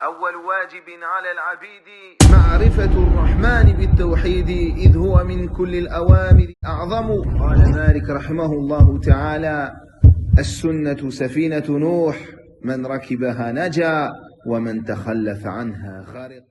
أول واجب على العبيد معرفة الرحمن بالتوحيد إذ هو من كل الأوامر أعظم. قال مالك رحمه الله تعالى: السنة سفينة نوح، من ركبها نجا ومن تخلف عنها خرق.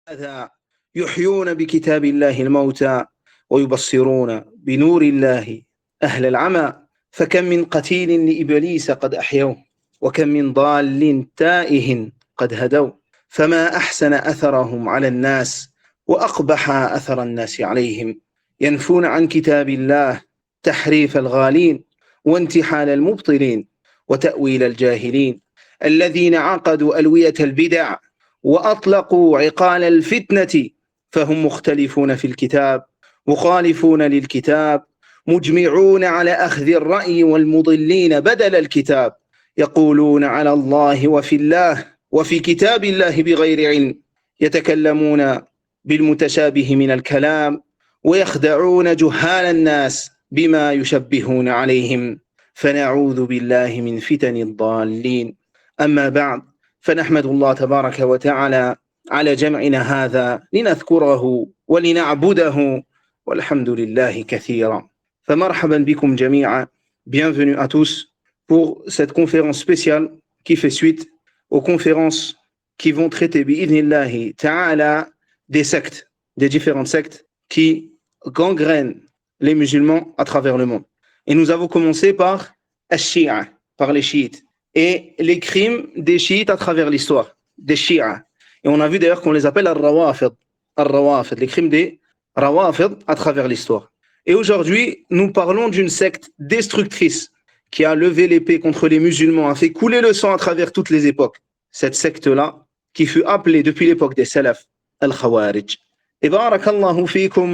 هذا يحيون بكتاب الله الموتى ويبصرون بنور الله أهل العمى، فكم من قتيل لإبليس قد أحيوه، وكم من ضال تائه قد هدوا، فما أحسن أثرهم على الناس وأقبح أثر الناس عليهم، ينفون عن كتاب الله تحريف الغالين وانتحال المبطلين وتأويل الجاهلين، الذين عقدوا ألوية البدع وأطلقوا عقال الفتنة، فهم مختلفون في الكتاب مخالفون للكتاب، مجمعون على أخذ الرأي والمضلين بدل الكتاب، يقولون على الله وفي الله وفي كتاب الله بغير علم، يتكلمون بالمتشابه من الكلام ويخدعون جهال الناس بما يشبهون عليهم، فنعوذ بالله من فتن الضالين. أما بعد، فنحمد الله تبارك وتعالى على جمعنا هذا لنذكره ولنعبده، والحمد لله كثيرا. فمرحبا بكم جميعا. Bienvenue à tous pour cette conférence spéciale qui fait suite aux conférences qui vont traiter bi'idhnillahi ta'ala des sectes, des différentes sectes qui gangrènent les musulmans à travers le monde. Et nous avons commencé par Ash-Shi'a, par les chiites, et les crimes des chiites à travers l'histoire, des Shi'a. Et on a vu d'ailleurs qu'on les appelle Al-Rawafid, les crimes des Rawafid à travers l'histoire. Et aujourd'hui, nous parlons d'une secte destructrice qui a levé l'épée contre les musulmans, a fait couler le sang à travers toutes les époques. Cette secte-là, qui fut appelée depuis l'époque des Salaf, Al-Khawarij. Et barakallahu fikum,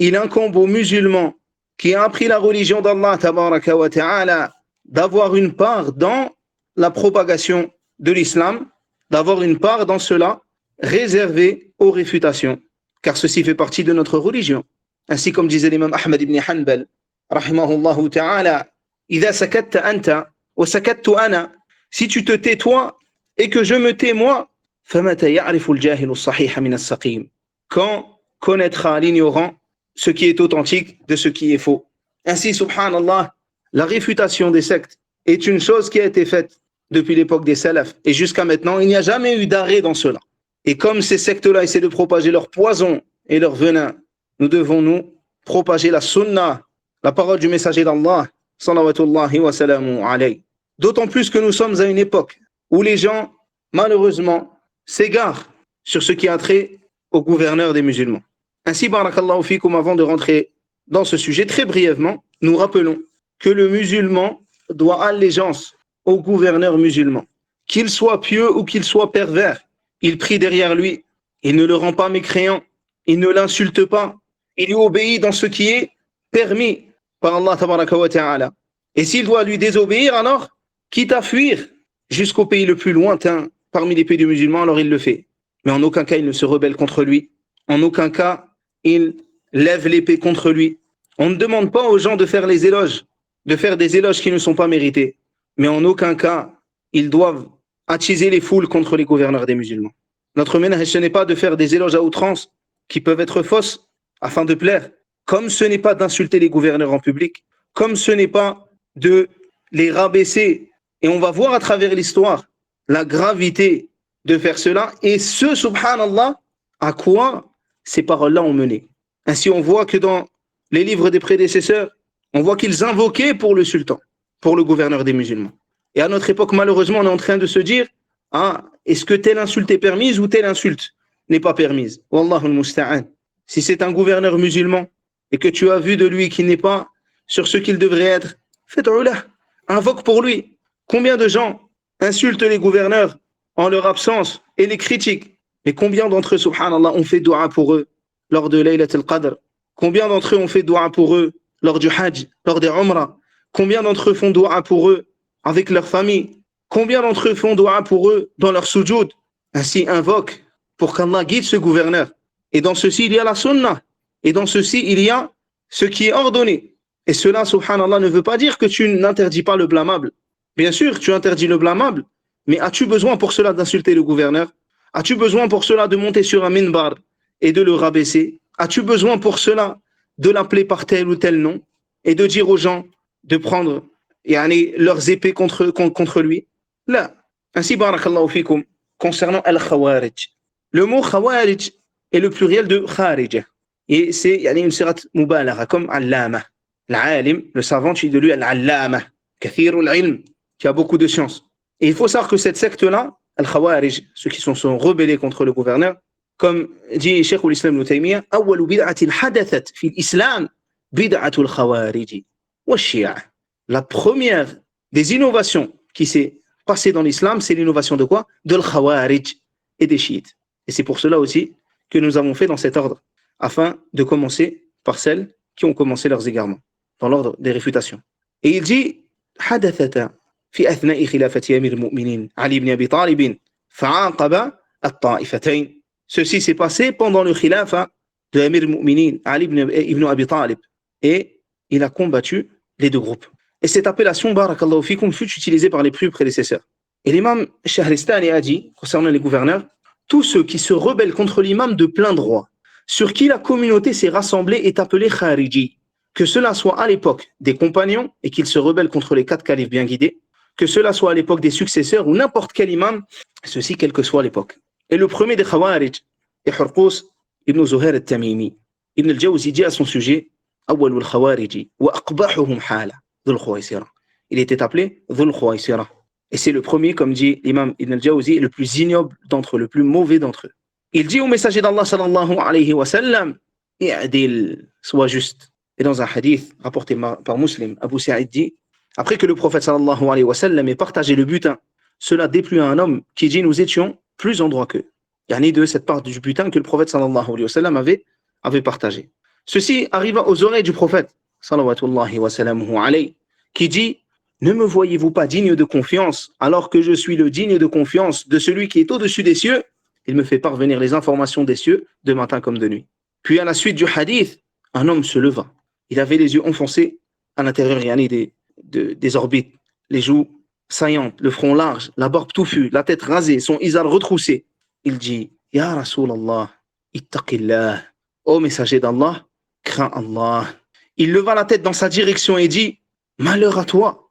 il incombe aux musulmans qui ont appris la religion d'Allah tabaraka wa ta'ala d'avoir une part dans la propagation de l'islam, d'avoir une part dans cela réservée aux réfutations, car ceci fait partie de notre religion. Ainsi comme disait l'imam Ahmad ibn Hanbal, rahimahullahu ta'ala, idha sakatta anta wa sakattu ana, si tu te tais toi et que je me tais moi, famata ya'rifu al-jahilu as-sahiha min as-saqim, quand connaîtra l'ignorant ce qui est authentique de ce qui est faux. Ainsi, subhanallah, la réfutation des sectes est une chose qui a été faite depuis l'époque des salafs et jusqu'à maintenant, il n'y a jamais eu d'arrêt dans cela. Et comme ces sectes-là essaient de propager leur poison et leur venin, nous devons nous propager la sunnah, la parole du messager d'Allah, salawatullahi wa salamu alayhi. D'autant plus que nous sommes à une époque où les gens, malheureusement, s'égarent sur ce qui a trait au gouverneur des musulmans. Ainsi, barakallahu fikum, avant de rentrer dans ce sujet, très brièvement, nous rappelons que le musulman doit allégeance au gouverneur musulman. Qu'il soit pieux ou qu'il soit pervers, il prie derrière lui, il ne le rend pas mécréant, il ne l'insulte pas, il lui obéit dans ce qui est permis par Allah tabaraka wa ta'ala. Et s'il doit lui désobéir, alors, quitte à fuir jusqu'au pays le plus lointain parmi les pays des musulmans, alors il le fait. Mais en aucun cas, il ne se rebelle contre lui. En aucun cas, il lève l'épée contre lui. On ne demande pas aux gens de faire les éloges, de faire des éloges qui ne sont pas mérités. Mais en aucun cas, ils doivent attiser les foules contre les gouverneurs des musulmans. Notre ménage, ce n'est pas de faire des éloges à outrance qui peuvent être fausses afin de plaire. Comme ce n'est pas d'insulter les gouverneurs en public, comme ce n'est pas de les rabaisser. Et on va voir à travers l'histoire la gravité de faire cela. Et ce, subhanallah, à quoi ces paroles-là ont mené. Ainsi, on voit que dans les livres des prédécesseurs, on voit qu'ils invoquaient pour le sultan, pour le gouverneur des musulmans. Et à notre époque, malheureusement, on est en train de se dire, est-ce que telle insulte est permise ou telle insulte n'est pas permise? Wallahu al-musta'an. Si c'est un gouverneur musulman et que tu as vu de lui qu'il n'est pas sur ce qu'il devrait être, fais-le, invoque pour lui. Combien de gens insultent les gouverneurs en leur absence et les critiquent? Mais combien d'entre eux, subhanallah, ont fait dua pour eux lors de Laylat al-Qadr? Combien d'entre eux ont fait dua pour eux lors du Hajj, lors des Umrah? Combien d'entre eux font dua pour eux avec leur famille? Combien d'entre eux font dua pour eux dans leur sujoud? Ainsi, invoque pour qu'Allah guide ce gouverneur. Et dans ceci, il y a la sunnah. Et dans ceci, il y a ce qui est ordonné. Et cela, subhanallah, ne veut pas dire que tu n'interdis pas le blâmable. Bien sûr, tu interdis le blâmable, mais as-tu besoin pour cela d'insulter le gouverneur? As-tu besoin pour cela de monter sur un minbar et de le rabaisser? As-tu besoin pour cela de l'appeler par tel ou tel nom et de dire aux gens de prendre leurs épées contre lui? Là. Ainsi, barakallahu fikum, concernant al-Khawarij. Le mot Khawarij est le pluriel de Kharija. Et c'est une sirat mubalagha, comme Allama. L'alim, le savant, tu dis de lui Al-Allama, kathirul ilm, qui a beaucoup de science. Et il faut savoir que cette secte-là, Al-Khawarij, ceux qui sont rebellés contre le gouverneur, comme dit Cheikh l'Islam Ibn Taymiyyah, awwalu bid'atin hadathat fi l'Islam, bid'atul Khawarij wa Shia. La première des innovations qui s'est passée dans l'islam, c'est l'innovation de quoi? De l'Khawarij et des chiites. Et c'est pour cela aussi que nous avons fait dans cet ordre, afin de commencer par celles qui ont commencé leurs égarements, dans l'ordre des réfutations. Et il dit, حدثت في أثناء خلافة أمير المؤمنين علي بن أبي طالب فعاقب الطائفتين. Ceci s'est passé pendant le khilafa de Amir al-Mu'minin Ali ibn Abi Talib, et il a combattu les deux groupes. Et cette appellation, barakallahu fikum, fut utilisée par les plus prédécesseurs. Et l'imam Shahristani a dit, concernant les gouverneurs, tous ceux qui se rebellent contre l'imam de plein droit, sur qui la communauté s'est rassemblée, est appelé Khariji. Que cela soit à l'époque des compagnons et qu'ils se rebellent contre les 4 califes bien guidés, que cela soit à l'époque des successeurs ou n'importe quel imam, ceci quelle que soit l'époque. Et le premier des Khawarij est Hurqus ibn Zuhair al-Tamimi. Ibn al-Jawzi dit à son sujet, Awwal al-Khawariji wa aqbahuhum hala, Dhul Khuwaysira. Il était appelé Dhul Khuwaysira. Et c'est le premier, comme dit l'imam Ibn al-Jawzi, le plus ignoble d'entre eux, le plus mauvais d'entre eux. Il dit au messager d'Allah sallallahu alayhi wa sallam, I'adil, sois juste. Et dans un hadith rapporté par Muslim, Abu Sa'id dit, après que le prophète sallallahu alayhi wa sallam ait partagé le butin, cela déplut à un homme qui dit, nous étions plus en droit qu'eux. Il y en a de cette part du butin que le prophète sallallahu alayhi wa sallam avait partagé. Ceci arriva aux oreilles du prophète sallallahu wa sallamuhu alayhi, qui dit, ne me voyez-vous pas digne de confiance, alors que je suis le digne de confiance de celui qui est au-dessus des cieux? Il me fait parvenir les informations des cieux de matin comme de nuit. Puis à la suite du hadith, un homme se leva. Il avait les yeux enfoncés à l'intérieur des orbites, les joues saillantes, le front large, la barbe touffue, la tête rasée, son izar retroussé. Il dit, Ya Rasulallah, ittaqillah, ô messager d'Allah, crains Allah. Il leva la tête dans sa direction et dit, malheur à toi,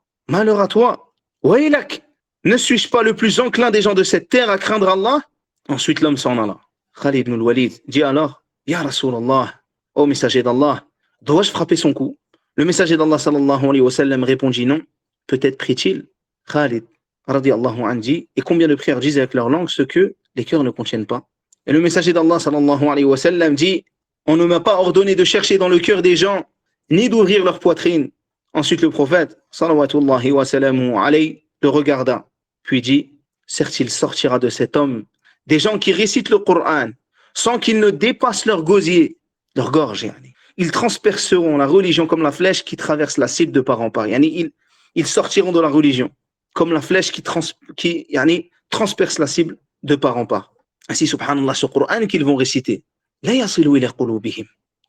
wailak, ne suis-je pas le plus enclin des gens de cette terre à craindre Allah? Ensuite l'homme s'en alla. Khalid ibn al-Walid dit alors, Ya Rasulallah, ô messager d'Allah, dois-je frapper son cou? Le messager d'Allah sallallahu alayhi wa sallam répondit non. Peut-être prie-t-il. Khalid radiallahu anhu dit, et combien de prières disent avec leur langue ce que les cœurs ne contiennent pas? Et le messager d'Allah sallallahu alayhi wa sallam dit, on ne m'a pas ordonné de chercher dans le cœur des gens, ni d'ouvrir leur poitrine. Ensuite le prophète sallallahu wa sallam alayhi le regarda, puis dit, certes il sortira de cet homme des gens qui récitent le Coran sans qu'ils ne dépassent leur gosier, leur gorge. Ils transperceront la religion comme la flèche qui traverse la cible de part en part. Ils sortiront de la religion comme la flèche qui transperce la cible de part en part. Ainsi, subhanallah, ce Coran qu'ils vont réciter,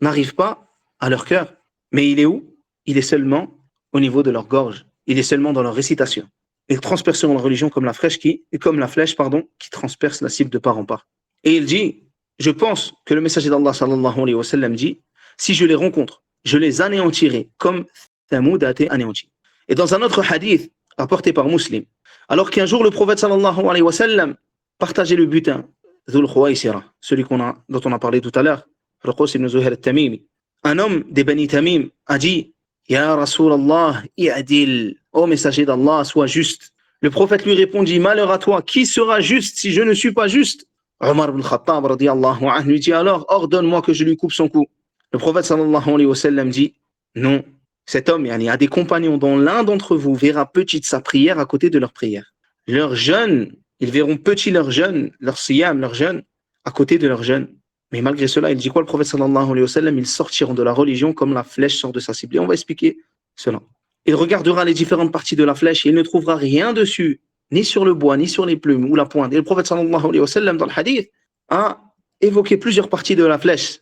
n'arrive pas à leur cœur. Mais il est où? Il est seulement au niveau de leur gorge. Il est seulement dans leur récitation. Ils transperceront la religion comme la flèche qui transperce la cible de part en part. Et il dit, je pense que le messager d'Allah sallallahu alayhi wa sallam dit, si je les rencontre, je les anéantirai comme Thamoud a été anéanti. Et dans un autre hadith rapporté par Muslim, alors qu'un jour le prophète sallallahu alayhi wa sallam partageait le butin, Dhul Khuwaysira, celui dont on a parlé tout à l'heure, Hurqus ibn Zuhair al-Tamimi, un homme des Bani Tamim a dit, Ya Rasulallah, i'adil, ô messager d'Allah, sois juste. Le prophète lui répondit, malheur à toi, qui sera juste si je ne suis pas juste? Omar ibn Khattab radiyallahu anhu lui dit alors, ordonne-moi que je lui coupe son cou. Le prophète sallallahu alayhi wa sallam dit, non, cet homme a des compagnons dont l'un d'entre vous verra petite sa prière à côté de leur prière. Leur jeûne, ils verront petit leur jeûne, leur siyam, leur jeûne, à côté de leur jeûne. Mais malgré cela, il dit quoi le prophète sallallahu alayhi wa sallam? Ils sortiront de la religion comme la flèche sort de sa cible. Et on va expliquer cela. Il regardera les différentes parties de la flèche et il ne trouvera rien dessus, ni sur le bois, ni sur les plumes ou la pointe. Et le prophète sallallahu alayhi wa sallam, dans le hadith, a évoqué plusieurs parties de la flèche,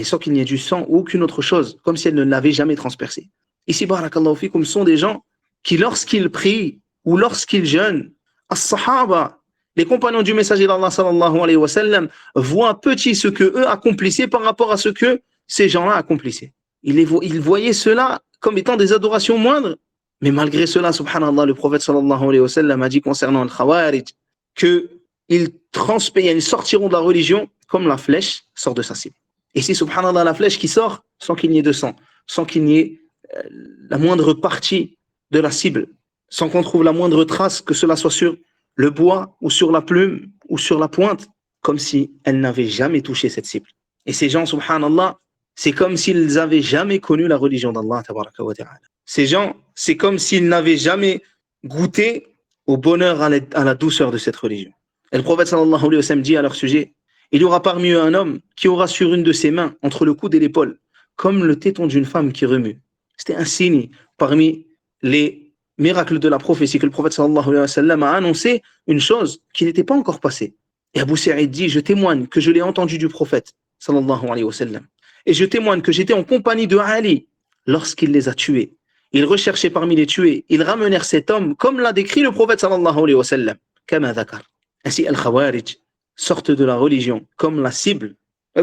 sans qu'il n'y ait du sang ou aucune autre chose, comme si elle ne l'avait jamais transpercée. Ici, barakallahu fikum, sont des gens qui, lorsqu'ils prient ou lorsqu'ils jeûnent, as-sahaba, Les compagnons du messager d'Allah sallallahu alayhi wa sallam voient petit ce que eux accomplissaient par rapport à ce que ces gens-là accomplissaient. Ils voyaient cela comme étant des adorations moindres. Mais malgré cela, subhanallah, le prophète sallallahu alayhi wa sallam a dit concernant le Khawarij qu'ils sortiront de la religion comme la flèche sort de sa cible. Et c'est subhanallah la flèche qui sort sans qu'il n'y ait de sang, sans qu'il n'y ait la moindre partie de la cible, sans qu'on trouve la moindre trace, que cela soit sur le bois ou sur la plume ou sur la pointe, comme si elle n'avait jamais touché cette cible. Et ces gens, subhanallah, c'est comme s'ils n'avaient jamais connu la religion d'Allah, tabaraka wa ta'ala. Ces gens, c'est comme s'ils n'avaient jamais goûté au bonheur, à la douceur de cette religion. Et le prophète sallallahu alayhi wa sallam dit à leur sujet, il y aura parmi eux un homme qui aura sur une de ses mains, entre le coude et l'épaule, comme le téton d'une femme qui remue. C'était un signe parmi les miracles de la prophétie que le prophète sallallahu alayhi wa sallam a annoncé une chose qui n'était pas encore passée. Et Abu Sa'id dit, je témoigne que je l'ai entendu du prophète sallallahu alayhi wa sallam. Et je témoigne que j'étais en compagnie de Ali lorsqu'il les a tués. Ils recherchaient parmi les tués, ils ramenèrent cet homme comme l'a décrit le prophète sallallahu alayhi wa sallam. Kama dhakar. Ainsi, Al-Khawarij sortent de la religion comme la cible,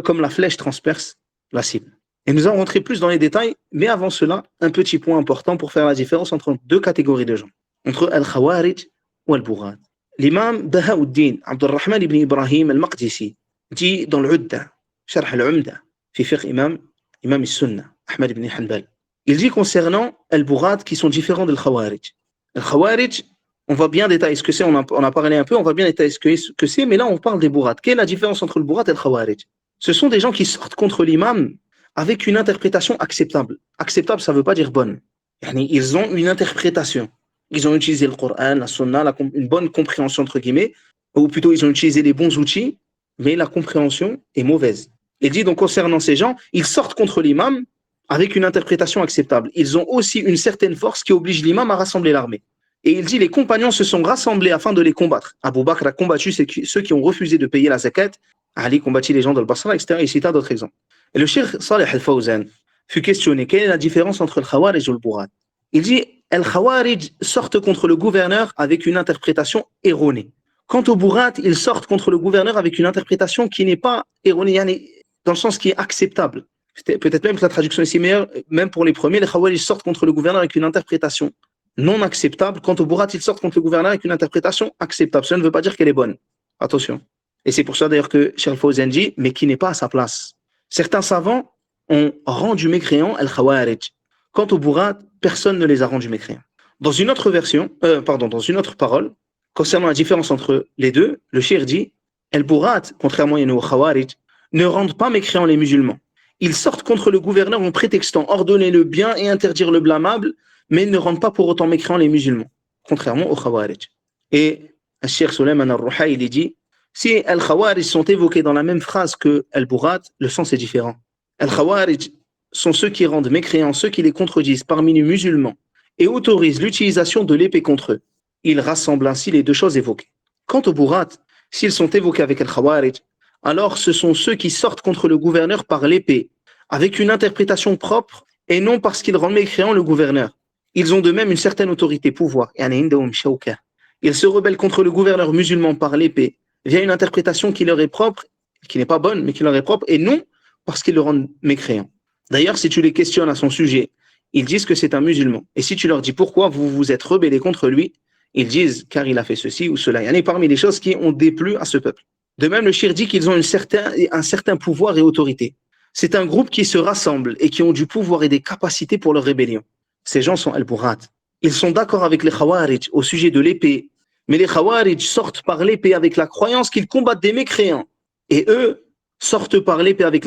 comme la flèche transperce la cible. Et nous allons rentrer plus dans les détails, mais avant cela, un petit point important pour faire la différence entre deux catégories de gens, entre Al-Khawarij ou Al-Bughat. L'imam Baha'uddin Abdurrahman ibn Ibrahim al-Maqdisi dit dans l'Udda, Sharh al-Umda, fi fiqh imam al-Sunnah, Ahmad ibn Hanbal. Il dit concernant Al-Bughat qui sont différents de Al-Khawarij. Al-Khawarij, on va bien détailler ce que c'est, on a parlé un peu, on va bien détailler ce que c'est, mais là on parle des Bughat. Quelle est la différence entre le Bughat et le Khawarij? Ce sont des gens qui sortent contre l'imam avec une interprétation acceptable. Acceptable, ça ne veut pas dire bonne. Ils ont une interprétation. Ils ont utilisé le Coran, la Sunna, une bonne compréhension entre guillemets, ou plutôt ils ont utilisé les bons outils, mais la compréhension est mauvaise. Il dit donc concernant ces gens, ils sortent contre l'imam avec une interprétation acceptable. Ils ont aussi une certaine force qui oblige l'imam à rassembler l'armée. Et il dit les compagnons se sont rassemblés afin de les combattre. Abu Bakr a combattu ceux qui ont refusé de payer la zakat. Ali combattit les gens de Basra, etc. Il cita d'autres exemples. Et le cheikh Salih al-Fawzan fut questionné quelle est la différence entre le Khawarij et le Bughat. Il dit les Khawarij sortent contre le gouverneur avec une interprétation erronée. Quant au Bughat, ils sortent contre le gouverneur avec une interprétation qui n'est pas erronée, dans le sens qui est acceptable. Peut-être même que la traduction est meilleure, même pour les premiers, les Khawarij sortent contre le gouverneur avec une interprétation non acceptable. Quant au Bughat, ils sortent contre le gouverneur avec une interprétation acceptable. Cela ne veut pas dire qu'elle est bonne. Attention. Et c'est pour ça d'ailleurs que Cheikh Al-Fawzan dit, mais qui n'est pas à sa place. Certains savants ont rendu mécréants Al-Khawarij. Quant au Bughat, personne ne les a rendus mécréants. Dans une autre parole, concernant la différence entre les deux, le cheikh dit, Al-Bughat, contrairement aux Khawarij, ne rendent pas mécréants les musulmans. Ils sortent contre le gouverneur en prétextant ordonner le bien et interdire le blâmable, mais ne rendent pas pour autant mécréants les musulmans, contrairement aux Khawarij. Et le cheikh Sulayman al-Ruhaili dit, si Al-Khawarij sont évoqués dans la même phrase que Al-Bughat, le sens est différent. Al-Khawarij sont ceux qui rendent mécréants ceux qui les contredisent parmi les musulmans et autorisent l'utilisation de l'épée contre eux. Ils rassemblent ainsi les deux choses évoquées. Quant aux Bughat, s'ils sont évoqués avec Al-Khawarij, alors ce sont ceux qui sortent contre le gouverneur par l'épée, avec une interprétation propre et non parce qu'ils rendent mécréant le gouverneur. Ils ont de même une certaine autorité, pouvoir. Ils se rebellent contre le gouverneur musulman par l'épée, via une interprétation qui leur est propre, qui n'est pas bonne, mais qui leur est propre, et non parce qu'ils le rendent mécréant. D'ailleurs, si tu les questionnes à son sujet, ils disent que c'est un musulman. Et si tu leur dis pourquoi vous vous êtes rebellés contre lui, ils disent car il a fait ceci ou cela. Il y en a parmi les choses qui ont déplu à ce peuple. De même, le cheikh dit qu'ils ont un certain pouvoir et autorité. C'est un groupe qui se rassemble et qui ont du pouvoir et des capacités pour leur rébellion. Ces gens sont Al-Bughat. Ils sont d'accord avec les Khawarij au sujet de l'épée. Mais les Khawarij sortent par l'épée avec la croyance qu'ils combattent des mécréants. Et eux sortent par l'épée avec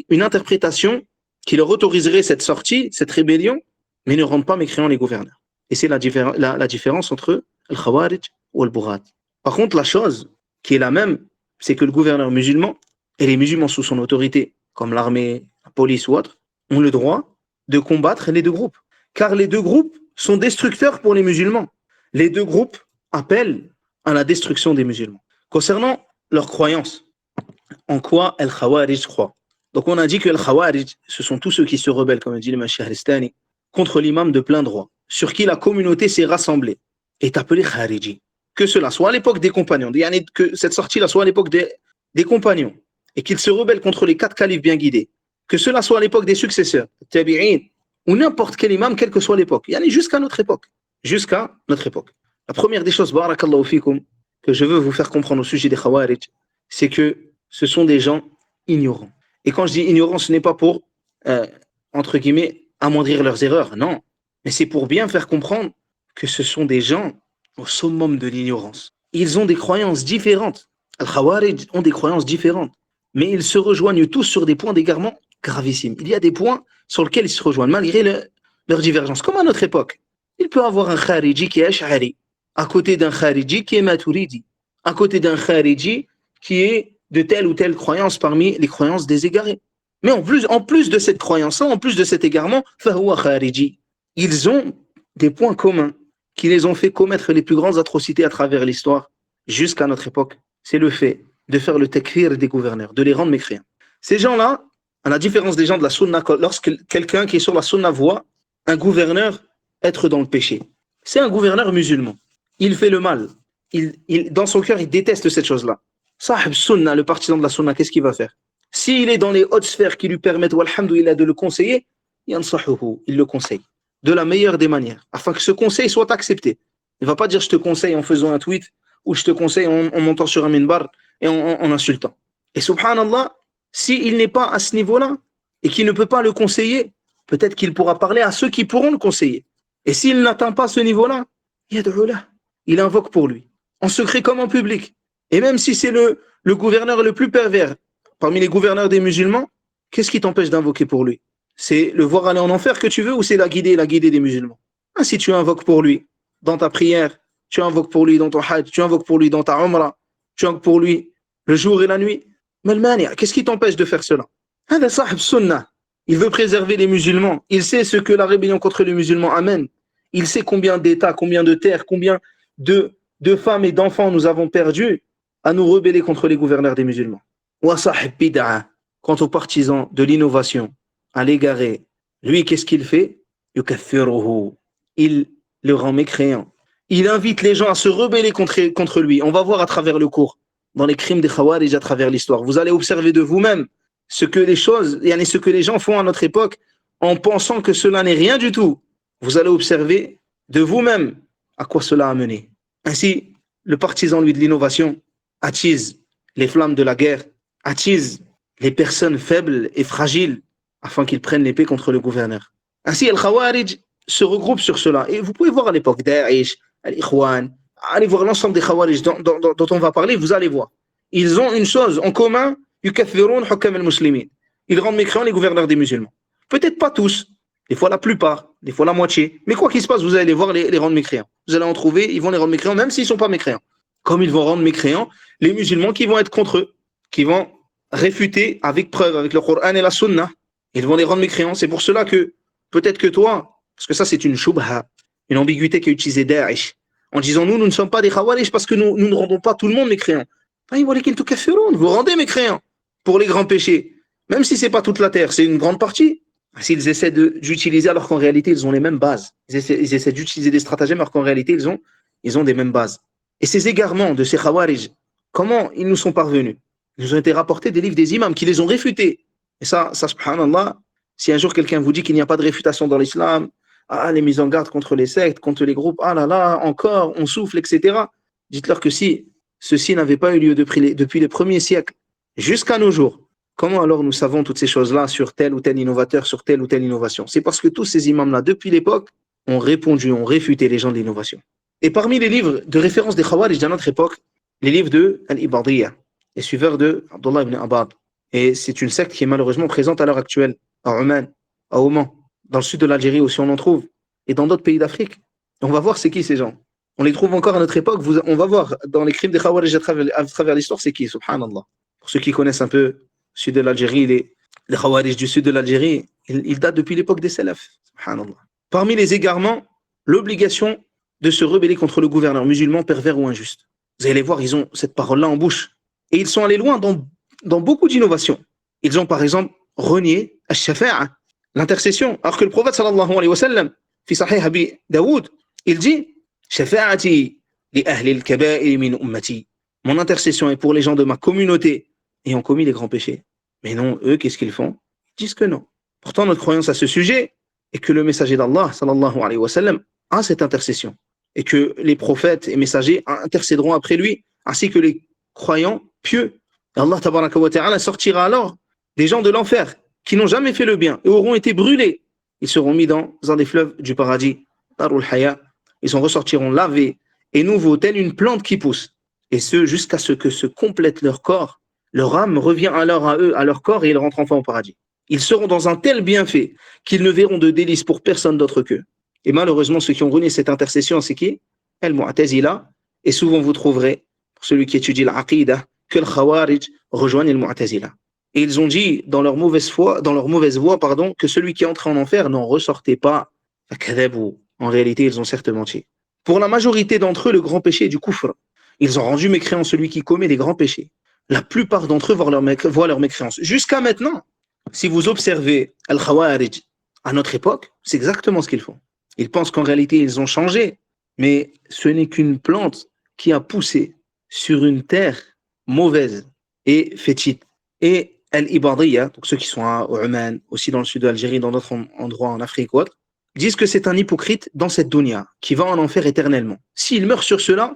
une interprétation qui leur autoriserait cette sortie, cette rébellion, mais ne rendent pas mécréants les gouverneurs. Et c'est la différence entre Al-Khawarij ou Al-Bughat. Par contre, la chose qui est la même, c'est que le gouverneur musulman et les musulmans sous son autorité, comme l'armée, la police ou autre, ont le droit de combattre les deux groupes. Car les deux groupes sont destructeurs pour les musulmans. Les deux groupes appellent à la destruction des musulmans. Concernant leur croyance, en quoi Al-Khawarij croient. Donc on a dit que Al-Khawarij, ce sont tous ceux qui se rebellent, comme dit le Shahristani, contre l'imam de plein droit, sur qui la communauté s'est rassemblée, est appelée Khariji. que cela, soit à l'époque des compagnons, que cette sortie-là soit à l'époque des compagnons, et qu'ils se rebellent contre les 4 califes bien guidés, que cela soit à l'époque des successeurs, tabi'in, ou n'importe quel imam, quelle que soit l'époque, jusqu'à notre époque. Jusqu'à notre époque. La première des choses, barakallahu fikum, que je veux vous faire comprendre au sujet des Khawarij, c'est que ce sont des gens ignorants. Et quand je dis ignorants, ce n'est pas pour, entre guillemets, amoindrir leurs erreurs, non. Mais c'est pour bien faire comprendre que ce sont des gens au summum de l'ignorance. Ils ont des croyances différentes. Les Khawarij ont des croyances différentes. Mais ils se rejoignent tous sur des points d'égarement gravissimes. Il y a des points sur lesquels ils se rejoignent, malgré leur divergence. Comme à notre époque. Il peut avoir un Khariji qui est Ash'ari, à côté d'un Khariji qui est Maturidi, à côté d'un Khariji qui est de telle ou telle croyance parmi les croyances des égarés. Mais en plus de cette croyance-là, en plus de cet égarement, fahuwa Khariji. Ils ont des points communs qui les ont fait commettre les plus grandes atrocités à travers l'histoire jusqu'à notre époque. C'est le fait de faire le takfir des gouverneurs, de les rendre mécréants. Ces gens-là, à la différence des gens de la sunna, lorsque quelqu'un qui est sur la sunna voit un gouverneur être dans le péché, c'est un gouverneur musulman. Il fait le mal. Dans son cœur, il déteste cette chose-là. Sahib sunna, le partisan de la sunna, qu'est-ce qu'il va faire? S'il est dans les hautes sphères qui lui permettent, walhamdoulilah, de le conseiller, yansahuhu, il le conseille de la meilleure des manières, afin que ce conseil soit accepté. Il ne va pas dire je te conseille en faisant un tweet ou je te conseille en montant sur un minbar et en insultant. Et subhanallah, s'il n'est pas à ce niveau-là et qu'il ne peut pas le conseiller, peut-être qu'il pourra parler à ceux qui pourront le conseiller. Et s'il n'atteint pas ce niveau-là, il invoque pour lui, en secret comme en public. Et même si c'est le gouverneur le plus pervers parmi les gouverneurs des musulmans, qu'est-ce qui t'empêche d'invoquer pour lui? C'est le voir aller en enfer que tu veux ou c'est la guider des musulmans? Si tu invoques pour lui dans ta prière, tu invoques pour lui dans ton hajj, tu invoques pour lui dans ta umrah, tu invoques pour lui le jour et la nuit, qu'est-ce qui t'empêche de faire cela? Hada sahib sunnah. Il veut préserver les musulmans. Il sait ce que la rébellion contre les musulmans amène. Il sait combien d'États, combien de terres, combien de femmes et d'enfants nous avons perdus à nous rebeller contre les gouverneurs des musulmans. Wa sahib bid'a. Quant aux partisans de l'innovation, à l'égaré, lui, qu'est-ce qu'il fait? Yukaffiruhu. Il le rend mécréant. Il invite les gens à se rebeller contre lui. On va voir à travers le cours, dans les crimes des Khawarij à travers l'histoire. Vous allez observer de vous-même ce que les gens font à notre époque en pensant que cela n'est rien du tout. Vous allez observer de vous-même à quoi cela a mené. Ainsi, le partisan, lui, de l'innovation attise les flammes de la guerre, attise les personnes faibles et fragiles afin qu'ils prennent l'épée contre le gouverneur. Ainsi, les Khawarij se regroupent sur cela. Et vous pouvez voir à l'époque Daesh, Al-Ikhwan, allez voir l'ensemble des Khawarij dont on va parler, vous allez voir. Ils ont une chose en commun, yukathirun hukam al-muslimin. Ils rendent mécréants les gouverneurs des musulmans. Peut-être pas tous, des fois la plupart, des fois la moitié. Mais quoi qu'il se passe, vous allez les voir les rendre mécréants. Vous allez en trouver, ils vont les rendre mécréants, même s'ils ne sont pas mécréants. Comme ils vont rendre mécréants les musulmans qui vont être contre eux, qui vont réfuter avec preuve, avec le Coran et la Sunna. Ils vont les rendre mécréants. C'est pour cela que, peut-être que toi, parce que ça c'est une shubha, une ambiguïté qu'a utilisée Daesh, en disant nous ne sommes pas des Khawarij parce que nous ne rendons pas tout le monde mécréant. Vous rendez mécréants pour les grands péchés. Même si ce n'est pas toute la terre, c'est une grande partie. S'ils essaient d'utiliser alors qu'en réalité ils ont les mêmes bases. Ils essaient d'utiliser des stratagèmes alors qu'en réalité ils ont des mêmes bases. Et ces égarements de ces Khawarij, comment ils nous sont parvenus? Ils nous ont été rapportés des livres des imams qui les ont réfutés. Et ça subhanallah, si un jour quelqu'un vous dit qu'il n'y a pas de réfutation dans l'islam, les mises en garde contre les sectes, contre les groupes, encore, on souffle, etc. Dites-leur que si ceci n'avait pas eu lieu depuis les premiers siècles jusqu'à nos jours, comment alors nous savons toutes ces choses-là sur tel ou tel innovateur, sur telle ou telle innovation? C'est parce que tous ces imams-là, depuis l'époque, ont réfuté les gens de l'innovation. Et parmi les livres de référence des Khawarij de notre époque, les livres de Al-Ibadiyya, les suiveurs de Abdullah ibn Abbad. Et c'est une secte qui est malheureusement présente à l'heure actuelle, à Oman, à Oman, dans le sud de l'Algérie aussi on en trouve, et dans d'autres pays d'Afrique. On va voir c'est qui ces gens. On les trouve encore à notre époque, on va voir dans les crimes des Khawarij à travers l'histoire, c'est qui, subhanallah. Pour ceux qui connaissent un peu le sud de l'Algérie, les Khawarij du sud de l'Algérie, ils datent depuis l'époque des Salaf, subhanallah. Parmi les égarements, l'obligation de se rebeller contre le gouverneur musulman pervers ou injuste. Vous allez voir, ils ont cette parole-là en bouche. Et ils sont allés loin dans beaucoup d'innovations. Ils ont par exemple renié al-shafa'a, l'intercession. Alors que le prophète sallallahu alayhi wa sallam, fi sahih Abi Daoud, il dit shafa'ati لأهل الكبائر من أمتي. Mon intercession est pour les gens de ma communauté ayant commis les grands péchés. Mais non, eux, qu'est-ce qu'ils font? Ils disent que non. Pourtant, notre croyance à ce sujet est que le messager d'Allah, sallallahu alayhi wa sallam, a cette intercession. Et que les prophètes et messagers intercéderont après lui, ainsi que les croyants pieux. Et Allah tabaraka wa ta'ala sortira alors des gens de l'enfer qui n'ont jamais fait le bien et auront été brûlés. Ils seront mis dans un des fleuves du paradis, Darul Haya. Ils en ressortiront lavés et nouveaux, tels une plante qui pousse. Et ce, jusqu'à ce que se complète leur corps. Leur âme revient alors à eux, à leur corps, et ils rentrent enfin au paradis. Ils seront dans un tel bienfait qu'ils ne verront de délice pour personne d'autre qu'eux. Et malheureusement, ceux qui ont renié cette intercession, c'est qui? Al-Mu'tazila. Et souvent, vous trouverez, pour celui qui étudie l'Aqidah, que le Khawarij rejoignent le Mu'tazila. Et ils ont dit, dans leur mauvaise voie, que celui qui est entré en enfer n'en ressortait pas. En réalité, ils ont certes menti. Pour la majorité d'entre eux, le grand péché est du kufr. Ils ont rendu mécréant celui qui commet les grands péchés. La plupart d'entre eux voient leur mécréance. Jusqu'à maintenant, si vous observez Al-Khawarij à notre époque, c'est exactement ce qu'ils font. Ils pensent qu'en réalité, ils ont changé, mais ce n'est qu'une plante qui a poussé sur une terre mauvaise et fétide. Et Al-Ibadiyya, donc ceux qui sont au Oman, aussi dans le sud de l'Algérie, dans d'autres endroits en Afrique ou autre, disent que c'est un hypocrite dans cette dunya, qui va en enfer éternellement. S'il meurt sur cela,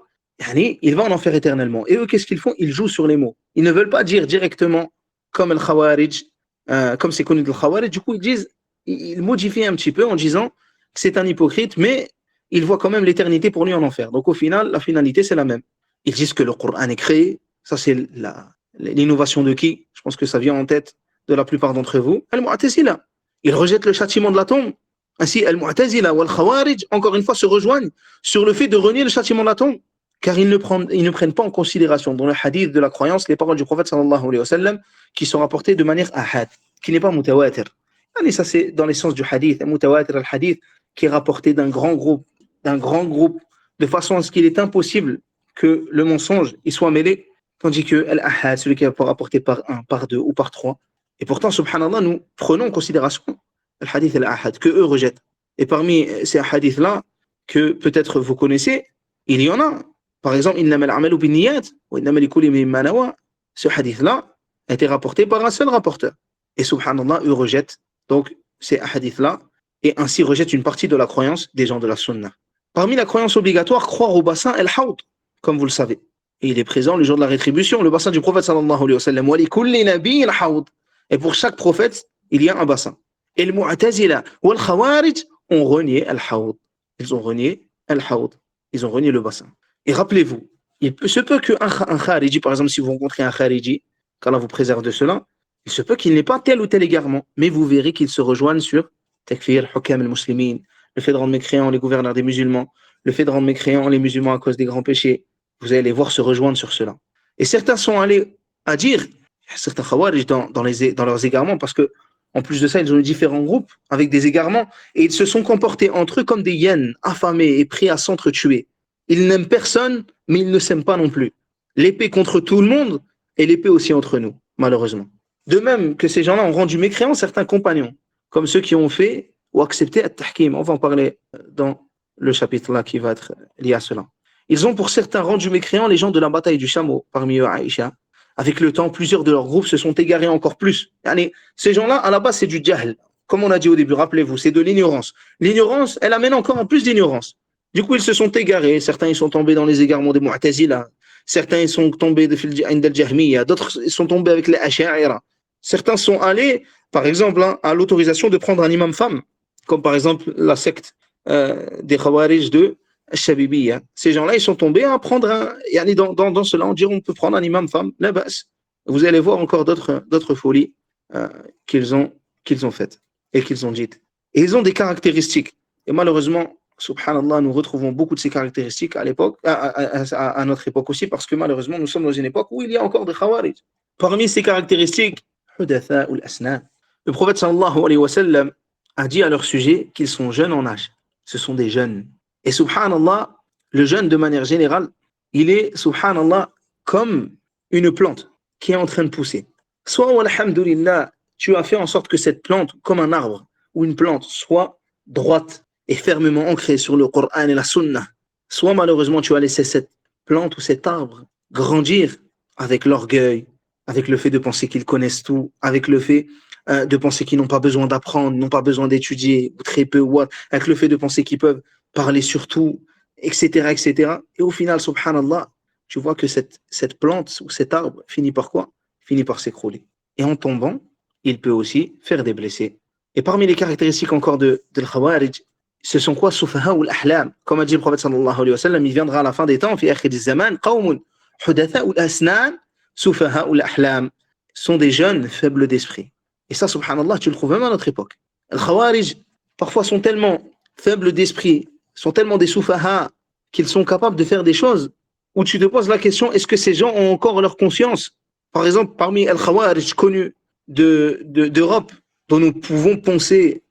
il va en enfer éternellement. Et eux, qu'est-ce qu'ils font? Ils jouent sur les mots. Ils ne veulent pas dire directement comme Al-Khawarij, comme c'est connu de Al-Khawarij. Du coup, ils modifient un petit peu en disant que c'est un hypocrite, mais ils voient quand même l'éternité pour lui en enfer. Donc au final, la finalité, c'est la même. Ils disent que le Coran est créé. Ça, c'est l'innovation de qui? Je pense que ça vient en tête de la plupart d'entre vous. Al-Mu'tazila. Ils rejettent le châtiment de la tombe. Ainsi, Al-Mu'tazila ou Al-Khawarij, encore une fois, se rejoignent sur le fait de renier le châtiment de la tombe. Car ils ne prennent pas en considération dans le hadith de la croyance les paroles du prophète sallallahu alayhi wa sallam qui sont rapportées de manière ahad, qui n'est pas mutawatir. Et ça, c'est dans l'essence du hadith. Mutawatir al-hadith qui est rapporté d'un grand groupe, de façon à ce qu'il est impossible que le mensonge y soit mêlé, tandis que al-ahad, celui qui est rapporté par un, par deux ou par trois. Et pourtant, subhanallah, nous prenons en considération le hadith al-ahad que eux rejettent. Et parmi ces hadiths-là, que peut-être vous connaissez, il y en a. Par exemple, ce hadith-là a été rapporté par un seul rapporteur. Et subhanallah, eux rejettent donc ces hadiths-là et ainsi rejettent une partie de la croyance des gens de la sunna. Parmi la croyance obligatoire, croire au bassin al-hawd, comme vous le savez. Et il est présent le jour de la rétribution, le bassin du prophète sallallahu alayhi wa sallam. Et pour chaque prophète, il y a un bassin. Et le Mu'tazila ou le Khawarij ont renié al-hawd. Ils ont renié al-hawd. Ils ont renié le bassin. Et rappelez-vous, il se peut qu'un Khariji, par exemple, si vous rencontrez un Khariji, qu'Allah vous préserve de cela, il se peut qu'il n'ait pas tel ou tel égarement, mais vous verrez qu'ils se rejoignent sur Takfir, Hukam al-Muslimin, le fait de rendre mécréants les gouverneurs des musulmans, le fait de rendre mécréants les musulmans à cause des grands péchés. Vous allez les voir se rejoindre sur cela. Et certains sont allés à dire, certains Khawarij dans leurs égarements, parce que en plus de ça, ils ont eu différents groupes avec des égarements, et ils se sont comportés entre eux comme des hyènes affamés et prêts à s'entretuer. Ils n'aiment personne, mais ils ne s'aiment pas non plus. L'épée contre tout le monde et l'épée aussi entre nous, malheureusement. De même que ces gens-là ont rendu mécréants certains compagnons, comme ceux qui ont fait ou accepté at-tahkim. On va en parler dans le chapitre-là qui va être lié à cela. Ils ont pour certains rendu mécréants les gens de la bataille du chameau, parmi eux Aïcha. Avec le temps, plusieurs de leurs groupes se sont égarés encore plus. Ces gens-là, à la base, c'est du jahl. Comme on a dit au début, rappelez-vous, c'est de l'ignorance. L'ignorance, elle amène encore en plus d'ignorance. Du coup, ils se sont égarés. Certains, ils sont tombés dans les égarements des Mu'tazila. Certains, ils sont tombés de Jahmiya. D'autres, ils sont tombés avec les Ash'a'ira. Certains sont allés, par exemple, à l'autorisation de prendre un imam femme, comme par exemple la secte des Khawarij de Shabibiyya. Ces gens-là, ils sont tombés à prendre dans cela, on dirait on peut prendre un imam femme, la basse. Vous allez voir encore d'autres folies qu'ils ont faites et qu'ils ont dites. Et ils ont des caractéristiques. Et malheureusement, subhanallah, nous retrouvons beaucoup de ces caractéristiques à notre époque aussi, parce que malheureusement, nous sommes dans une époque où il y a encore des Khawarij. Parmi ces caractéristiques, le prophète sallallahu alayhi wa sallam a dit à leur sujet qu'ils sont jeunes en âge. Ce sont des jeunes. Et subhanallah, le jeune de manière générale, il est, subhanallah, comme une plante qui est en train de pousser. Soit, alhamdulillah, tu as fait en sorte que cette plante, comme un arbre ou une plante, soit droite et fermement ancrée sur le Coran et la Sunna. soit malheureusement tu as laissé cette plante ou cet arbre grandir avec l'orgueil, avec le fait de penser qu'ils connaissent tout, avec le fait de penser qu'ils n'ont pas besoin d'apprendre, n'ont pas besoin d'étudier, ou très peu, ou avec le fait de penser qu'ils peuvent parler sur tout, etc., etc. Et au final, subhanallah, tu vois que cette plante ou cet arbre finit par quoi? Finit par s'écrouler. Et en tombant, il peut aussi faire des blessés. Et parmi les caractéristiques encore de l'Khawarij, ce sont quoi? Sufaha ou l'ahlam. Comme a dit le prophète sallallahu alayhi wa sallam, il viendra à la fin des temps, fi akhir zaman, qawmun hudatha ou l'asnan, sufaha ou l'ahlam. Sont des jeunes faibles d'esprit. Et ça, subhanallah, tu le trouves même à notre époque. Les Khawarij, parfois, sont tellement faibles d'esprit, sont tellement des sufaha, qu'ils sont capables de faire des choses où tu te poses la question, est-ce que ces gens ont encore leur conscience? Par exemple, parmi les Khawarij connus d'Europe, dont nous pouvons penser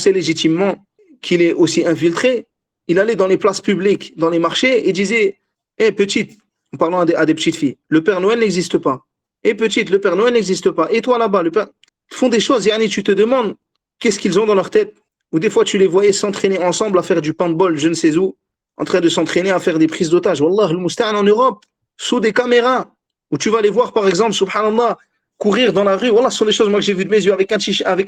légitimement qu'il est aussi infiltré, il allait dans les places publiques, dans les marchés, et disait, hé petite, en parlant à des petites filles, le Père Noël n'existe pas. Hé petite, le Père Noël n'existe pas. Et toi là-bas, le Père... Ils font des choses, yani, tu te demandes qu'est-ce qu'ils ont dans leur tête. Ou des fois, tu les voyais s'entraîner ensemble à faire du paintball, je ne sais où, en train de s'entraîner à faire des prises d'otages. Wallah, le musta'an en Europe, sous des caméras, où tu vas les voir, par exemple, subhanallah, courir dans la rue. Wallah, ce sont des choses, moi, que j'ai vu de mes yeux, avec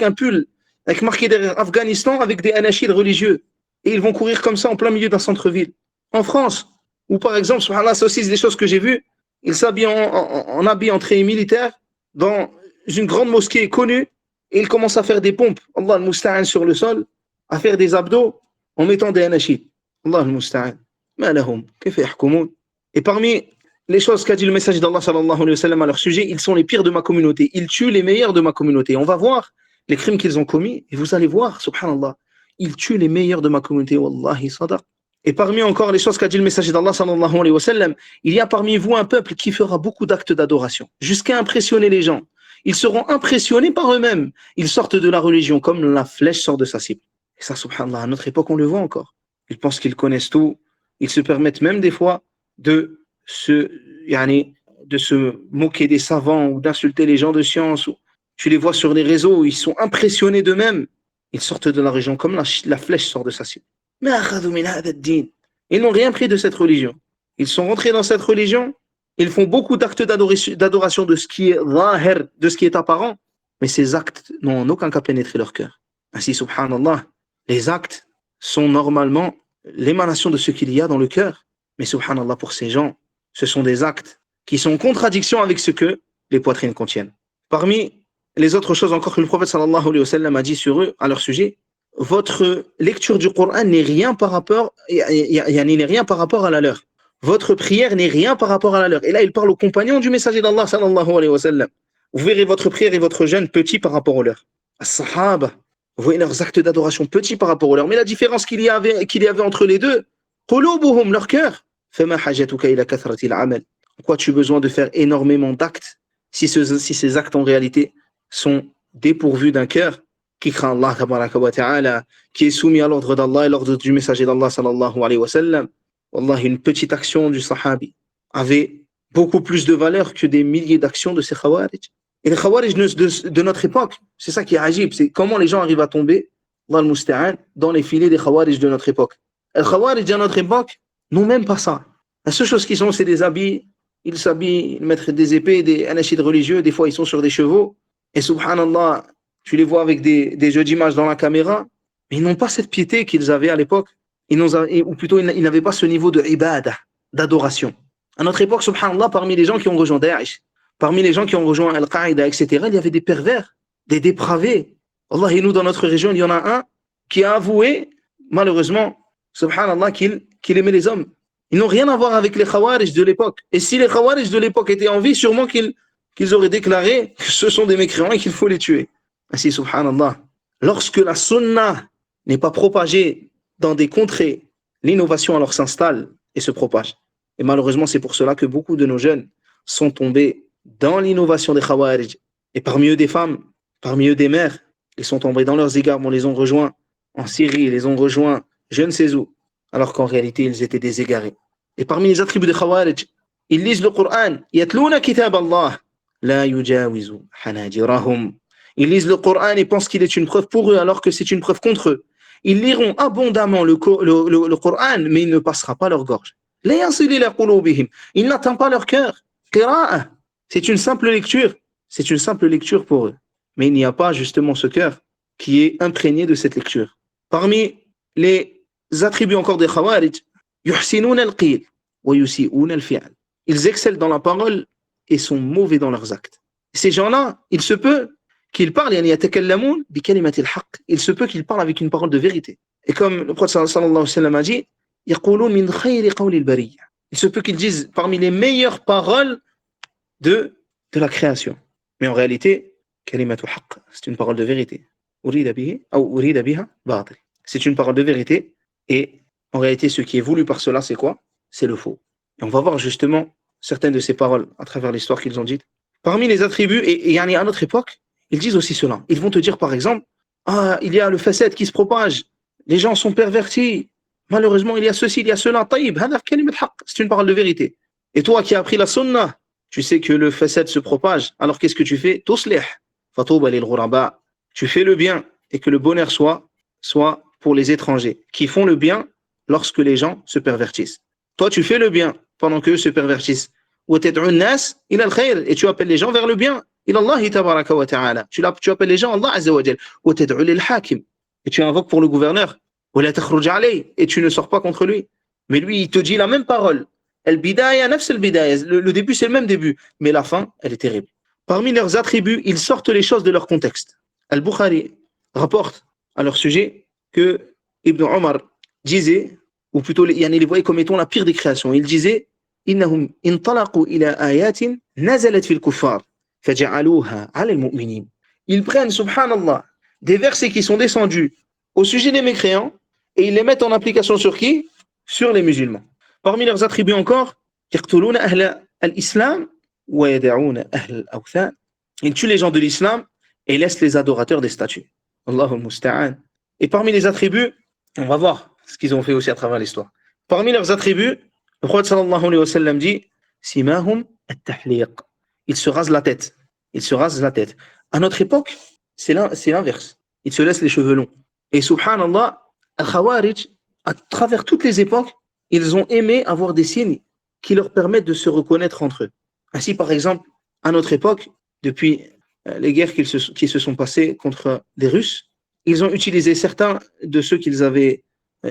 un pull, avec marqué derrière Afghanistan, avec des anachids religieux. Et ils vont courir comme ça en plein milieu d'un centre-ville. En France, ou par exemple, subhanallah, ça aussi, c'est des choses que j'ai vues, ils s'habillent en habits entrée militaire dans une grande mosquée connue, et ils commencent à faire des pompes, Allah al-Musta'an, sur le sol, à faire des abdos en mettant des anachids. Allah al-Musta'an. Ma lahum, kayfa yahkumun. Et parmi les choses qu'a dit le message d'Allah sallallahu alayhi wa sallam à leur sujet, ils sont les pires de ma communauté. Ils tuent les meilleurs de ma communauté. On va voir les crimes qu'ils ont commis, et vous allez voir, subhanallah, ils tuent les meilleurs de ma communauté. Wallahi sadaq. Et parmi encore les choses qu'a dit le messager d'Allah sallallahu alayhi wa sallam, il y a parmi vous un peuple qui fera beaucoup d'actes d'adoration, jusqu'à impressionner les gens. Ils seront impressionnés par eux-mêmes. Ils sortent de la religion comme la flèche sort de sa cible. Et ça, subhanallah, à notre époque, on le voit encore. Ils pensent qu'ils connaissent tout. Ils se permettent même des fois de se moquer des savants ou d'insulter les gens de science. Tu les vois sur les réseaux, ils sont impressionnés d'eux-mêmes. Ils sortent de la religion comme la flèche sort de sa cible. Ils n'ont rien pris de cette religion. Ils sont rentrés dans cette religion. Ils font beaucoup d'actes d'adoration de ce qui est zahir, de ce qui est apparent, mais ces actes n'ont en aucun cas pénétré leur cœur. Ainsi, subhanallah, les actes sont normalement l'émanation de ce qu'il y a dans le cœur. Mais subhanallah, pour ces gens, ce sont des actes qui sont en contradiction avec ce que les poitrines contiennent. Parmi les autres choses encore que le prophète sallallahu alayhi wa sallam a dit sur eux, à leur sujet, votre lecture du Coran n'est rien par rapport à la leur. Votre prière n'est rien par rapport à la leur. Et là, il parle aux compagnons du messager d'Allah sallallahu alayhi wa sallam. Vous verrez votre prière et votre jeûne petits par rapport aux leurs. As-sahaba, vous voyez leurs actes d'adoration petits par rapport aux leurs. Mais la différence qu'il y avait entre les deux, qulubuhum, leur cœur. Fama hajatuka ila kathrati al-amal. Pourquoi as-tu besoin de faire énormément d'actes si ces actes en réalité sont dépourvus d'un cœur qui craint Allah tabaraka wa ta'ala, qui est soumis à l'ordre d'Allah et l'ordre du messager d'Allah sallallahu alayhi wa sallam. Wallah, une petite action du sahabi avait beaucoup plus de valeur que des milliers d'actions de ces khawarij. Et les khawarij de notre époque, c'est ça qui est agib, c'est comment les gens arrivent à tomber, Allah al-Musta'an, dans les filets des khawarij de notre époque. Les khawarij de notre époque n'ont même pas ça. La seule chose qu'ils ont, c'est des habits. Ils s'habillent, ils mettent des épées, des anachids religieux, des fois ils sont sur des chevaux. Et subhanallah, tu les vois avec des jeux d'image dans la caméra, mais ils n'ont pas cette piété qu'ils avaient à l'époque. Ou plutôt, ils n'avaient pas ce niveau de ibadah, d'adoration. À notre époque, subhanallah, parmi les gens qui ont rejoint Daesh, parmi les gens qui ont rejoint Al-Qaïda, etc., il y avait des pervers, des dépravés. Allah, et nous, dans notre région, il y en a un qui a avoué, malheureusement, subhanallah, qu'il aimait les hommes. Ils n'ont rien à voir avec les Khawarij de l'époque. Et si les Khawarij de l'époque étaient en vie, sûrement qu'ils auraient déclaré que ce sont des mécréants et qu'il faut les tuer. Ainsi, subhanallah, lorsque la sunnah n'est pas propagée dans des contrées, l'innovation alors s'installe et se propage. Et malheureusement, c'est pour cela que beaucoup de nos jeunes sont tombés dans l'innovation des Khawarij. Et parmi eux des femmes, parmi eux des mères, ils sont tombés dans leurs égards. On les a rejoints en Syrie, ils les ont rejoints je ne sais où, alors qu'en réalité, ils étaient des égarés. Et parmi les attributs des Khawarij, ils lisent le Coran. Yatluna kitab Allah, la yujawizu hanajirahum. Ils lisent le Coran et pensent qu'il est une preuve pour eux, alors que c'est une preuve contre eux. Ils liront abondamment le Coran, mais il ne passera pas leur gorge. لا يصل إلى قلوبهم. Il n'atteint pas leur cœur. قراءة. C'est une simple lecture. C'est une simple lecture pour eux. Mais il n'y a pas justement ce cœur qui est imprégné de cette lecture. Parmi les attributs encore des Khawarij, يحسنون القيل ويسيئون الفعل. Ils excellent dans la parole et sont mauvais dans leurs actes. Ces gens-là, il se peut qu'ils parlent, يعني يتكلمون بكلمة الحق. Il se peut qu'ils parlent avec une parole de vérité. Et comme le prophète sallallahu alayhi wa sallam a dit, يقولون من خير قول البرية. Il se peut qu'ils disent parmi les meilleures paroles de la création. Mais en réalité, كلمة حق, c'est une parole de vérité. أريد به أو أريد بها باطل. C'est une parole de vérité et en réalité, ce qui est voulu par cela, c'est quoi? C'est le faux. Et on va voir justement certaines de ces paroles à travers l'histoire qu'ils ont dites. Parmi les attributs, et à notre époque, ils disent aussi cela. Ils vont te dire par exemple, il y a le facette qui se propage, les gens sont pervertis, malheureusement il y a ceci, il y a cela, taïb, c'est une parole de vérité. Et toi qui as appris la sunna, tu sais que le facette se propage, alors qu'est-ce que tu fais? Tu fais le bien et que le bonheur soit pour les étrangers qui font le bien lorsque les gens se pervertissent. Toi, tu fais le bien pendant qu'eux se pervertissent. Et tu appelles les gens vers le bien. Tu appelles les gens à Allah Azza wa Jal. Et tu invoques pour le gouverneur. Et tu ne sors pas contre lui. Mais lui, il te dit la même parole. Le début, c'est le même début. Mais la fin, elle est terrible. Parmi leurs attributs, ils sortent les choses de leur contexte. Al-Bukhari rapporte à leur sujet que Ibn Omar disait, ou plutôt les voyait comme étant la pire des créations. Il disait إنهم انطلقوا إلى آيات نزلت في الكفار فجعلوها على المؤمنين. Ils prennent, subhanallah, des versets qui sont descendus au sujet des mécréants et ils les mettent en application sur qui? Sur les musulmans. Parmi leurs attributs encore, يقتلون أهل الإسلام ويدعون أهل الأوثان. Ils tuent les gens de l'islam et laissent les adorateurs des statues. Allahul Musta'an. Et parmi les attributs, on va voir ce qu'ils ont fait aussi à travers l'histoire. Parmi leurs attributs, le prophète sallallahu alayhi wa sallam dit Simahum at-tahliq. Ils se rasent la tête. Ils se rasent la tête. À notre époque, c'est l'inverse. Ils se laissent les cheveux longs. Et subhanallah, al-Khawarij, à travers toutes les époques, ils ont aimé avoir des signes qui leur permettent de se reconnaître entre eux. Ainsi, par exemple, à notre époque, depuis les guerres qui se sont passées contre les Russes, ils ont utilisé certains de ceux qu'ils avaient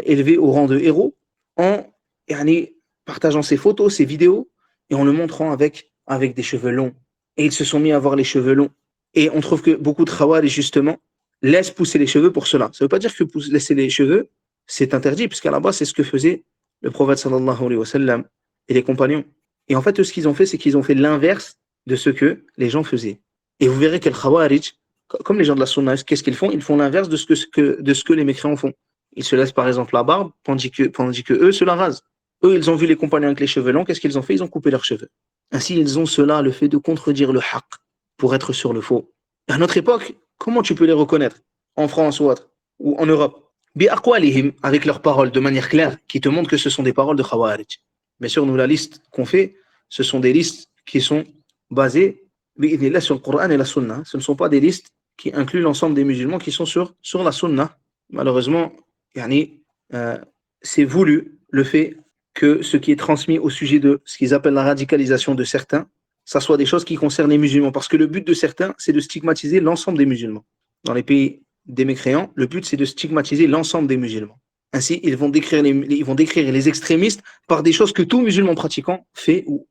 élevés au rang de héros en partageant ses photos, ses vidéos et en le montrant avec des cheveux longs. Et ils se sont mis à avoir les cheveux longs. Et on trouve que beaucoup de Khawarij, justement, laissent pousser les cheveux pour cela. Ça ne veut pas dire que laisser les cheveux, c'est interdit, puisqu'à la base, c'est ce que faisait le prophète sallallahu alayhi wa sallam et les compagnons. Et en fait, eux, ce qu'ils ont fait, c'est qu'ils ont fait l'inverse de ce que les gens faisaient. Et vous verrez que les Khawarij, comme les gens de la Sunna, qu'est-ce qu'ils font? Ils font l'inverse de ce que les mécréants font. Ils se laissent par exemple la barbe, tandis que eux se la rasent. Eux, ils ont vu les compagnons avec les cheveux longs, qu'est-ce qu'ils ont fait? Ils ont coupé leurs cheveux. Ainsi, ils ont cela, le fait de contredire le haqq, pour être sur le faux. Et à notre époque, comment tu peux les reconnaître? En France ou autre, ou en Europe? Bi'aqwalihim, avec leurs paroles, de manière claire, qui te montrent que ce sont des paroles de Khawarij. Bien sûr, nous, la liste qu'on fait, ce sont des listes qui sont basées sur le Coran et la Sunna. Ce ne sont pas des listes qui incluent l'ensemble des musulmans qui sont sur la Sunna. Malheureusement, c'est voulu le fait que ce qui est transmis au sujet de ce qu'ils appellent la radicalisation de certains, ça soit des choses qui concernent les musulmans. Parce que le but de certains, c'est de stigmatiser l'ensemble des musulmans. Dans les pays des mécréants, le but, c'est de stigmatiser l'ensemble des musulmans. Ainsi, ils vont décrire les extrémistes par des choses que tout musulman pratiquant fait ou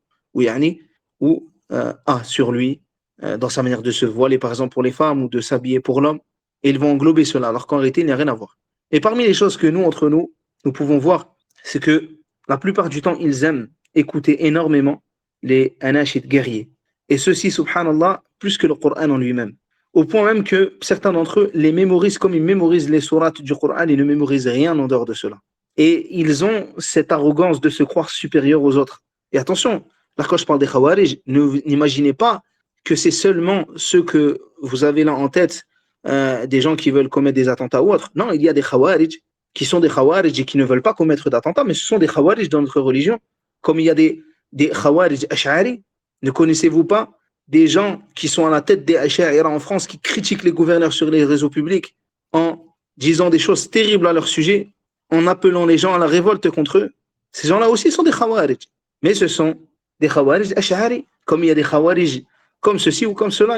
a sur lui, dans sa manière de se voiler, par exemple, pour les femmes, ou de s'habiller pour l'homme. Et ils vont englober cela, alors qu'en réalité, il n'y a rien à voir. Et parmi les choses que nous, entre nous pouvons voir, c'est que la plupart du temps, ils aiment écouter énormément les anashid guerriers. Et ceci, subhanallah, plus que le Coran en lui-même. Au point même que certains d'entre eux les mémorisent comme ils mémorisent les sourates du Coran et ne mémorisent rien en dehors de cela. Et ils ont cette arrogance de se croire supérieurs aux autres. Et attention, là quand je parle des Khawarij, n'imaginez pas que c'est seulement ceux que vous avez là en tête, des gens qui veulent commettre des attentats ou autres. Non, il y a des Khawarij qui sont des Khawarij et qui ne veulent pas commettre d'attentats, mais ce sont des Khawarij dans notre religion. Comme il y a des Khawarij Ash'ari, ne connaissez-vous pas des gens qui sont à la tête des Ash'ari en France qui critiquent les gouverneurs sur les réseaux publics en disant des choses terribles à leur sujet, en appelant les gens à la révolte contre eux. Ces gens-là aussi sont des khawarij. Mais ce sont des khawarij ash'ari, comme il y a des khawarij comme ceci ou comme cela,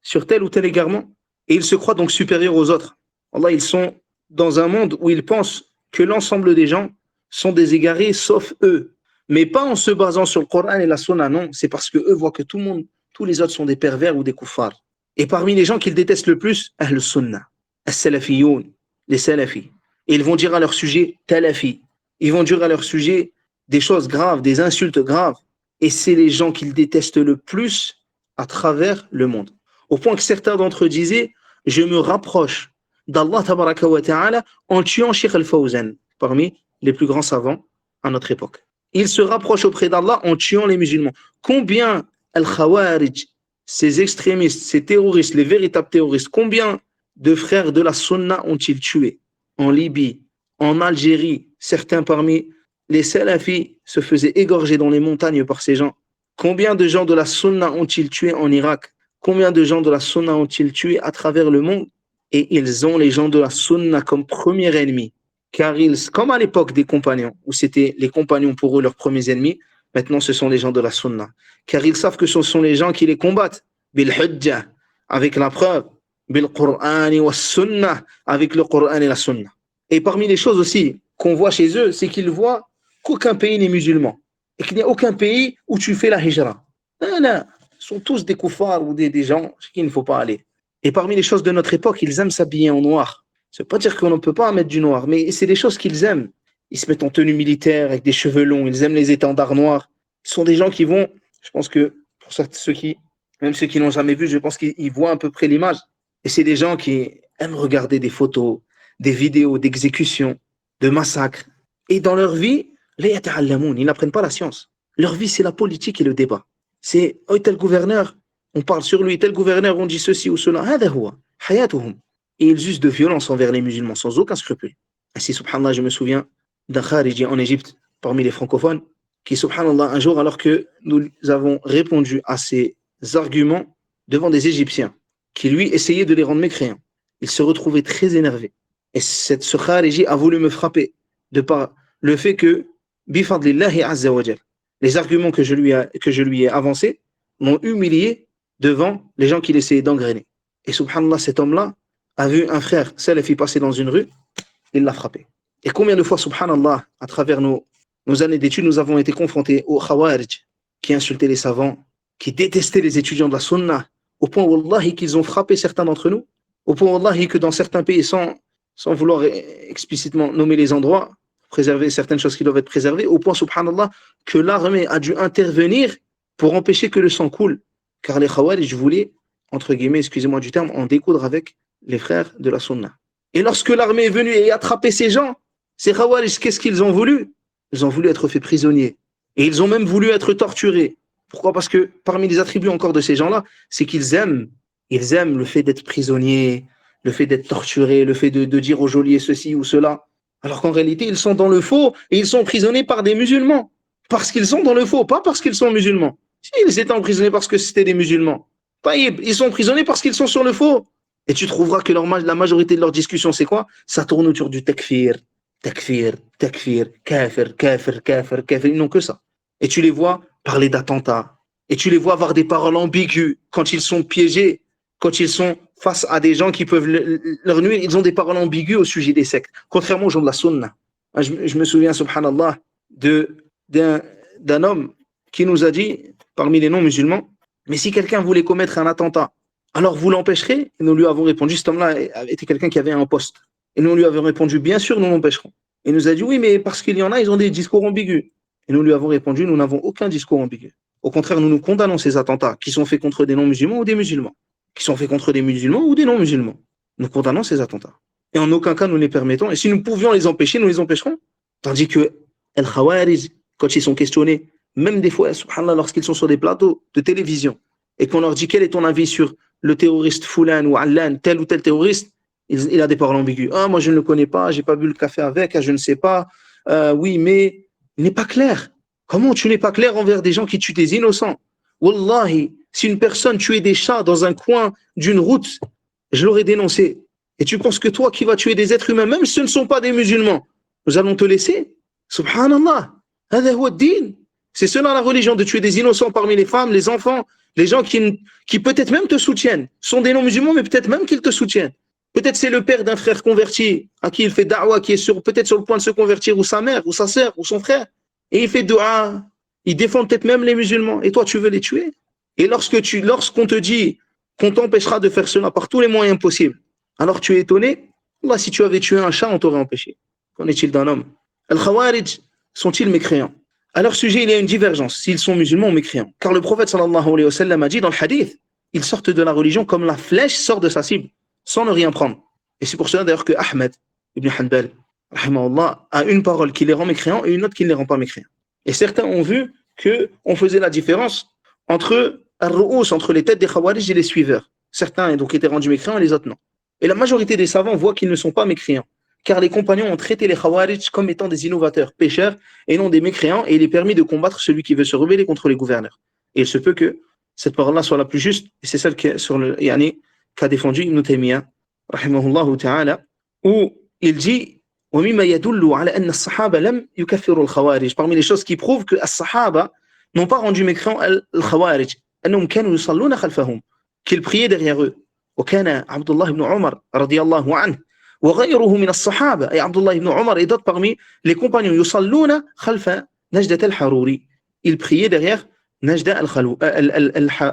sur tel ou tel égarement. Et ils se croient donc supérieurs aux autres. Allah, ils sont dans un monde où ils pensent que l'ensemble des gens sont des égarés, sauf eux. Mais pas en se basant sur le Coran et la Sunna, non. C'est parce qu'eux voient que tous les autres sont des pervers ou des kuffars. Et parmi les gens qu'ils détestent le plus, Ahl Sunnah, As-Salafiyoun, les Salafis. Et ils vont dire à leur sujet, Talafi. Ils vont dire à leur sujet des choses graves, des insultes graves. Et c'est les gens qu'ils détestent le plus à travers le monde. Au point que certains d'entre eux disaient, je me rapproche d'Allah tabaraka wa ta'ala en tuant Sheikh al-Fawzan, parmi les plus grands savants à notre époque. Ils se rapprochent auprès d'Allah en tuant les musulmans. Combien al-Khawarij, ces extrémistes, ces terroristes, les véritables terroristes, combien de frères de la Sunna ont-ils tué en Libye, en Algérie? Certains parmi les salafis se faisaient égorger dans les montagnes par ces gens. Combien de gens de la Sunna ont-ils tué en Irak? Combien de gens de la Sunna ont-ils tué à travers le monde? Et ils ont les gens de la Sunna comme premier ennemi. Car comme à l'époque des compagnons, où c'était les compagnons pour eux leurs premiers ennemis, maintenant ce sont les gens de la Sunna. Car ils savent que ce sont les gens qui les combattent. Bil hujja, avec la preuve. Bil Qur'an wa Sunna, avec le Qur'an et la Sunna. Et parmi les choses aussi qu'on voit chez eux, c'est qu'ils voient qu'aucun pays n'est musulman. Et qu'il n'y a aucun pays où tu fais la hijra. Non, non. Ils sont tous des koufars ou des gens chez qui il ne faut pas aller. Et parmi les choses de notre époque, ils aiment s'habiller en noir. Ça ne veut pas dire qu'on ne peut pas mettre du noir, mais c'est des choses qu'ils aiment. Ils se mettent en tenue militaire avec des cheveux longs, ils aiment les étendards noirs. Ce sont des gens qui vont, je pense que pour ceux qui, même ceux qui n'ont jamais vu, je pense qu'ils voient à peu près l'image. Et c'est des gens qui aiment regarder des photos, des vidéos d'exécutions, de massacres. Et dans leur vie, ils n'apprennent pas la science. Leur vie, c'est la politique et le débat. C'est, oh, tel gouverneur, on parle sur lui, tel gouverneur, on dit ceci ou cela. Et ils usent de violence envers les musulmans, sans aucun scrupule. Ainsi, subhanallah, je me souviens d'un khariji en Égypte, parmi les francophones, qui, subhanallah, un jour, alors que nous avons répondu à ces arguments devant des Égyptiens, qui lui essayaient de les rendre mécréants, il se retrouvait très énervé. Et ce khariji a voulu me frapper, de par le fait que, bifadlillahi azza wa jal, les arguments que je lui ai avancés m'ont humilié devant les gens qui essayaient d'engrainer. Et subhanallah, cet homme-là a vu un frère salafi passer dans une rue, il l'a frappé. Et combien de fois, subhanallah, à travers nos années d'études, nous avons été confrontés aux khawarij, qui insultaient les savants, qui détestaient les étudiants de la sunna, au point, wallahi, qu'ils ont frappé certains d'entre nous, au point, wallahi, que dans certains pays, sans vouloir explicitement nommer les endroits, préserver certaines choses qui doivent être préservées, au point, subhanallah, que l'armée a dû intervenir pour empêcher que le sang coule. Car les khawarij voulaient, entre guillemets, excusez-moi du terme, en découdre avec les frères de la sunna. Et lorsque l'armée est venue et a attrapé ces gens, ces khawarij, qu'est-ce qu'ils ont voulu? Ils ont voulu être faits prisonniers. Et ils ont même voulu être torturés. Pourquoi? Parce que parmi les attributs encore de ces gens-là, c'est qu'ils aiment le fait d'être prisonniers, le fait d'être torturés, le fait de dire aux geôliers ceci ou cela. Alors qu'en réalité, ils sont dans le faux et ils sont emprisonnés par des musulmans. Parce qu'ils sont dans le faux, pas parce qu'ils sont musulmans. S'ils étaient emprisonnés parce que c'était des musulmans, ils sont emprisonnés parce qu'ils sont sur le faux. Et tu trouveras que la majorité de leurs discussions, c'est quoi? Ça tourne autour du takfir, kafir, kafir. Ils n'ont que ça. Et tu les vois parler d'attentats. Et tu les vois avoir des paroles ambiguës quand ils sont piégés, quand ils sont face à des gens qui peuvent leur nuire. Ils ont des paroles ambiguës au sujet des sectes, contrairement aux gens de la sunna. Je me souviens, subhanallah, d'un homme qui nous a dit, parmi les non-musulmans, mais si quelqu'un voulait commettre un attentat, alors vous l'empêcherez? Et nous lui avons répondu, cet homme-là était quelqu'un qui avait un poste. Et nous lui avons répondu, bien sûr, nous l'empêcherons. Et il nous a dit, oui, mais parce qu'il y en a, ils ont des discours ambigus. Et nous lui avons répondu, nous n'avons aucun discours ambigu. Au contraire, nous condamnons ces attentats qui sont faits contre des non-musulmans ou des musulmans. Qui sont faits contre des musulmans ou des non-musulmans. Nous condamnons ces attentats. Et en aucun cas, nous les permettons. Et si nous pouvions les empêcher, nous les empêcherons. Tandis que les Khawarij, quand ils sont questionnés, même des fois, subhanallah, lorsqu'ils sont sur des plateaux de télévision, et qu'on leur dit quel est ton avis sur le terroriste Foulan ou Allan, tel ou tel terroriste, il a des paroles ambiguës. Ah, moi je ne le connais pas, j'ai pas bu le café avec, je ne sais pas. Oui, mais il n'est pas clair. Comment tu n'es pas clair envers des gens qui tuent des innocents? Wallahi, si une personne tuait des chats dans un coin d'une route, je l'aurais dénoncé. Et tu penses que toi qui vas tuer des êtres humains, même si ce ne sont pas des musulmans, nous allons te laisser? Subhanallah. Hada huwa ad-din. C'est cela la religion, de tuer des innocents parmi les femmes, les enfants, les gens qui peut-être même te soutiennent, sont des non-musulmans, mais peut-être même qu'ils te soutiennent. Peut-être c'est le père d'un frère converti à qui il fait da'wa, qui est peut-être sur le point de se convertir, ou sa mère, ou sa sœur, ou son frère. Et il fait dua, il défend peut-être même les musulmans. Et toi, tu veux les tuer? Et lorsqu'on te dit qu'on t'empêchera de faire cela par tous les moyens possibles, alors tu es étonné? Allah, si tu avais tué un chat, on t'aurait empêché. Qu'en est-il d'un homme? Al-Khawarij sont-ils mécréants? À leur sujet, il y a une divergence, s'ils sont musulmans ou mécréants. Car le prophète sallallahu alayhi wa sallam a dit dans le hadith, ils sortent de la religion comme la flèche sort de sa cible, sans ne rien prendre. Et c'est pour cela d'ailleurs que Ahmed ibn Hanbal, rahimahullah, a une parole qui les rend mécréants et une autre qui ne les rend pas mécréants. Et certains ont vu qu'on faisait la différence entre al-ru'us, entre les têtes des Khawarij et les suiveurs. Certains donc étaient rendus mécréants et les autres non. Et la majorité des savants voient qu'ils ne sont pas mécréants, car les compagnons ont traité les Khawarij comme étant des innovateurs, pécheurs, et non des mécréants, et il est permis de combattre celui qui veut se rebeller contre les gouverneurs. Et il se peut que cette parole-là soit la plus juste, et c'est celle qu'a défendu Ibn Taymiyyah, rahimahullah ta'ala, où il dit وَمِمَّا يَدُلُّ عَلَى أَنَّ الصَّحَابَ لَمْ يُكَفِّرُوا الْخَوَارِجِ. Parmi les choses qui prouvent que les Sahaba n'ont pas rendu mécréants al-Khawarij, أنهم كانوا يصلون خلفهم, qu'ils priaient derrière eux. وكان عبد الله بن عمر رضي الله عنه وغيره من الصحابة, et Abdullah ibn Omar et d'autres parmi les compagnons, يصلون خلف نجدة الحروري, ils priaient derrière نجدة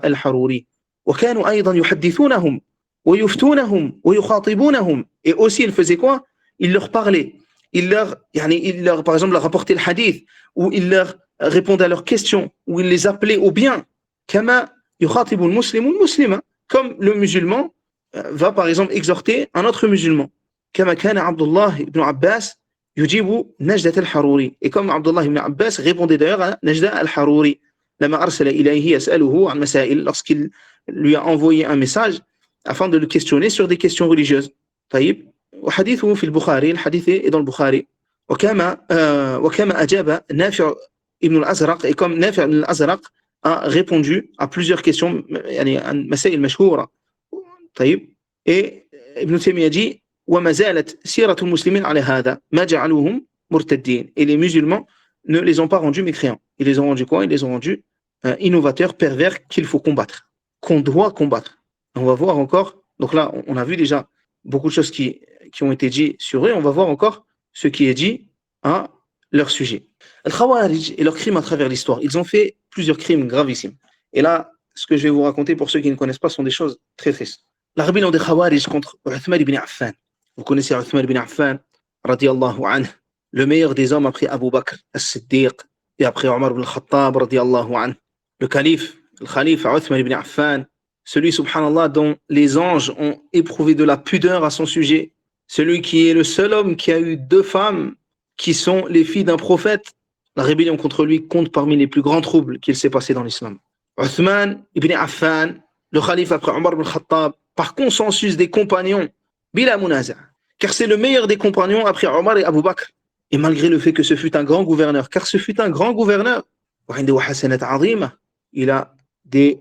الحروري. وكانوا أيضا يحدثونهم ويفتونهم ويخاطبونهم, et aussi ils faisaient quoi? Ils leur parlaient, ils leur par exemple leur rapportaient le hadith, ou ils leur répondaient à leurs questions, ou ils les appelaient au bien. كما يخاطب المسلم المسلمة, comme le musulman va par exemple exhorter un autre musulman. كما كان عبد الله بن عباس يجيب نجدة الحروري, et comme Abdullah ibn Abbas répondait d'ailleurs à Najda al-Haruri لما أرسل إليه يسأله عن مسائل, lorsqu'il lui a envoyé un message afin de le questionner sur des questions religieuses. طيب, وحديثه في البخاري, le hadith est dans le Bukhari. وكما أجاب نافع ibn al-Azraq, et comme Nafi' ibn al-Azraq a répondu à plusieurs questions, عن مسائل مشهورة. طيب, et Ibn Taymiyyah dit وما زالت سيرة المسلمين على هذا ما جعلوهم مرتدين, et les musulmans ne les ont pas rendus mécréants. Ils les ont rendus quoi? Ils les ont rendus innovateurs, pervers, qu'il faut combattre, qu'on doit combattre. On va voir encore, donc là on a vu déjà beaucoup de choses qui ont été dites sur eux, on va voir encore ce qui est dit à leur sujet. Al-Khawarij et leurs crimes à travers l'histoire, ils ont fait plusieurs crimes gravissimes. Et là, ce que je vais vous raconter pour ceux qui ne connaissent pas sont des choses très tristes. La rébellion des Khawarij contre Uthman ibn Affan. Vous connaissez Uthman ibn Affan, radiyallahu anhu, le meilleur des hommes après Abu Bakr as-Siddiq et après Omar ibn al-Khattab, radiyallahu anhu. Le khalife Uthman ibn Affan, celui, subhanallah, dont les anges ont éprouvé de la pudeur à son sujet, celui qui est le seul homme qui a eu 2 femmes qui sont les filles d'un prophète. La rébellion contre lui compte parmi les plus grands troubles qu'il s'est passé dans l'islam. Uthman ibn Affan, le khalife après Omar ibn al-Khattab, par consensus des compagnons, bila munaza, car c'est le meilleur des compagnons après Omar et Abu Bakr. Et malgré le fait que ce fut un grand gouverneur, car ce fut un grand gouverneur, il a des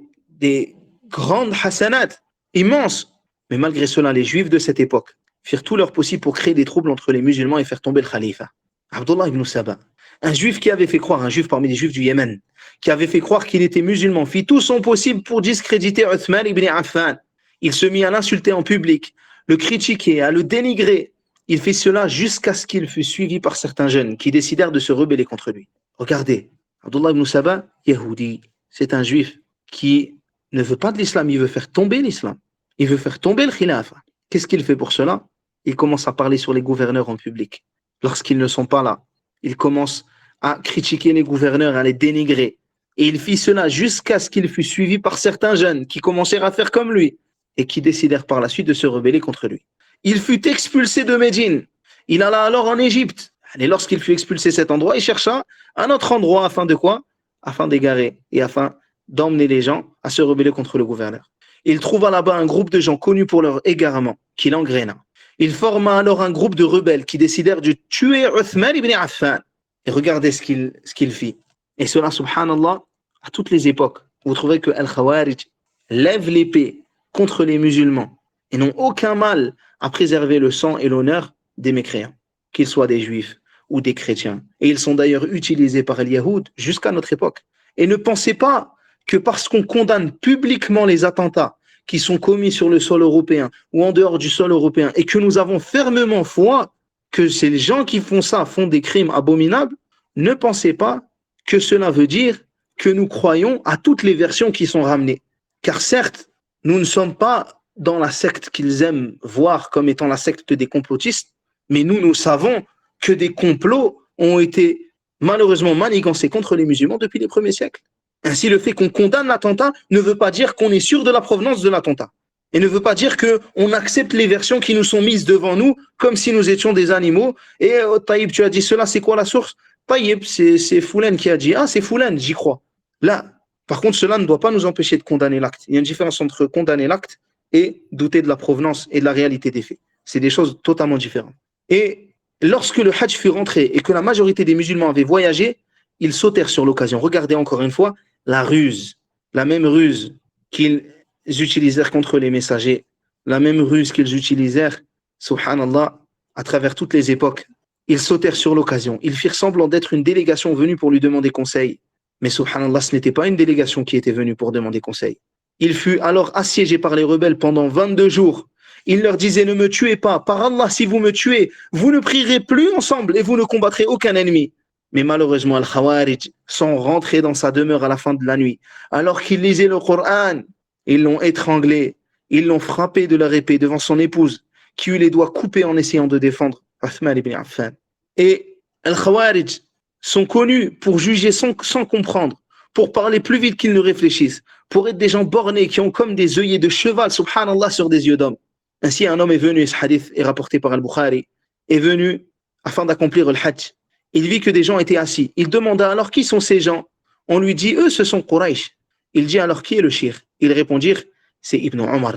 grandes hasanat immenses. Mais malgré cela, les juifs de cette époque firent tout leur possible pour créer des troubles entre les musulmans et faire tomber le khalifa. Abdullah ibn Saba, un juif qui avait fait croire, un juif parmi les juifs du Yémen, qui avait fait croire qu'il était musulman, fit tout son possible pour discréditer Uthman ibn Affan. Il se mit à l'insulter en public, le critiquer, à le dénigrer. Il fit cela jusqu'à ce qu'il fût suivi par certains jeunes qui décidèrent de se rebeller contre lui. Regardez, Abdullah ibn Saba, Yahoudi, c'est un juif qui ne veut pas de l'islam, il veut faire tomber l'islam. Il veut faire tomber le khilafa. Qu'est-ce qu'il fait pour cela? Il commence à parler sur les gouverneurs en public. Lorsqu'ils ne sont pas là, il commence à critiquer les gouverneurs, à les dénigrer. Et il fit cela jusqu'à ce qu'il fût suivi par certains jeunes qui commencèrent à faire comme lui et qui décidèrent par la suite de se rebeller contre lui. Il fut expulsé de Médine. Il alla alors en Égypte. Et lorsqu'il fut expulsé de cet endroit, il chercha un autre endroit afin de quoi? Afin d'égarer et afin d'emmener les gens à se rebeller contre le gouverneur. Il trouva là-bas un groupe de gens connus pour leur égarement, qui l'engraina. Il forma alors un groupe de rebelles qui décidèrent de tuer Uthman ibn Affan. Et regardez ce qu'il fit. Et cela, subhanallah, à toutes les époques, vous trouverez que Al-Khawarij lève l'épée contre les musulmans et n'ont aucun mal à préserver le sang et l'honneur des mécréants, qu'ils soient des juifs ou des chrétiens. Et ils sont d'ailleurs utilisés par les Yahoud jusqu'à notre époque. Et ne pensez pas que parce qu'on condamne publiquement les attentats qui sont commis sur le sol européen ou en dehors du sol européen et que nous avons fermement foi que ces gens qui font ça font des crimes abominables, ne pensez pas que cela veut dire que nous croyons à toutes les versions qui sont ramenées. Car certes, nous ne sommes pas dans la secte qu'ils aiment voir comme étant la secte des complotistes, mais nous savons que des complots ont été malheureusement manigancés contre les musulmans depuis les premiers siècles. Ainsi, le fait qu'on condamne l'attentat ne veut pas dire qu'on est sûr de la provenance de l'attentat. Et ne veut pas dire qu'on accepte les versions qui nous sont mises devant nous comme si nous étions des animaux. Et Taïb, tu as dit cela, c'est quoi la source? Taïb, c'est Foulen qui a dit. Ah, c'est Foulen, j'y crois. Là, par contre, cela ne doit pas nous empêcher de condamner l'acte. Il y a une différence entre condamner l'acte et douter de la provenance et de la réalité des faits. C'est des choses totalement différentes. Et lorsque le Hajj fut rentré et que la majorité des musulmans avaient voyagé, ils sautèrent sur l'occasion. Regardez encore une fois la ruse, la même ruse qu'ils utilisèrent contre les messagers, la même ruse qu'ils utilisèrent, subhanallah, à travers toutes les époques. Ils sautèrent sur l'occasion. Ils firent semblant d'être une délégation venue pour lui demander conseil. Mais subhanallah, ce n'était pas une délégation qui était venue pour demander conseil. Il fut alors assiégé par les rebelles pendant 22 jours. Il leur disait, ne me tuez pas. Par Allah, si vous me tuez, vous ne prierez plus ensemble et vous ne combattrez aucun ennemi. Mais malheureusement, Al-Khawarij sont rentrés dans sa demeure à la fin de la nuit. Alors qu'il lisait le Coran, ils l'ont étranglé, ils l'ont frappé de leur épée devant son épouse, qui eut les doigts coupés en essayant de défendre Uthman ibn Affan. Et Al-Khawarij sont connus pour juger sans comprendre, pour parler plus vite qu'ils ne réfléchissent, pour être des gens bornés qui ont comme des œillets de cheval, subhanallah, sur des yeux d'homme. Ainsi, un homme est venu, ce hadith est rapporté par Al-Bukhari, est venu afin d'accomplir le Hajj. Il vit que des gens étaient assis. Il demanda alors qui sont ces gens? On lui dit, eux, ce sont Quraysh. Il dit alors qui est le shir? Ils répondirent, c'est Ibn Omar.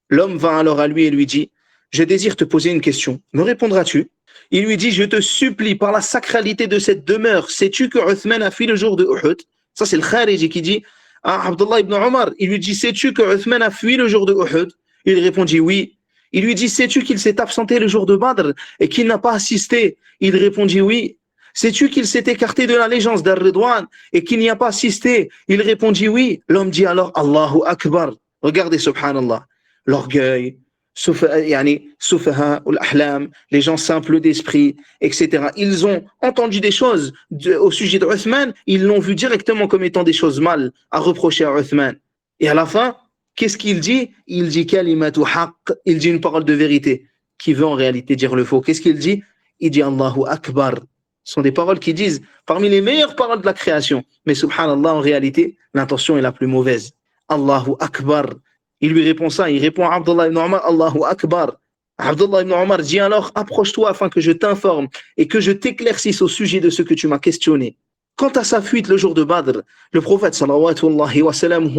L'homme vint alors à lui et lui dit, je désire te poser une question. Me répondras-tu? Il lui dit, je te supplie par la sacralité de cette demeure, sais-tu que Uthman a fui le jour de Uhud? Ça c'est le Khariji qui dit à Abdullah ibn Omar, il lui dit, sais-tu que Uthman a fui le jour de Uhud? Il répondit oui. Il lui dit, sais-tu qu'il s'est absenté le jour de Badr et qu'il n'a pas assisté? Il répondit oui. Sais-tu qu'il s'est écarté de l'allégeance d'Ar-Ridwan et qu'il n'y a pas assisté? Il répondit oui. L'homme dit alors Allahu Akbar. Regardez, subhanallah, l'orgueil, les gens simples d'esprit, etc. Ils ont entendu des choses au sujet de Uthman, ils l'ont vu directement comme étant des choses mal à reprocher à Uthman. Et à la fin, qu'est-ce qu'il dit? Il dit kalimatu haqq, il dit une parole de vérité, qui veut en réalité dire le faux. Qu'est-ce qu'il dit? Il dit Allahu Akbar. Ce sont des paroles qui disent parmi les meilleures paroles de la création. Mais subhanallah, en réalité, l'intention est la plus mauvaise. Allahu Akbar. Il lui répond ça, il répond à Abdullah ibn Omar, Allahu Akbar. Abdullah ibn Omar dit alors, approche-toi afin que je t'informe et que je t'éclaircisse au sujet de ce que tu m'as questionné. Quant à sa fuite le jour de Badr, le prophète sallallahu wa sallam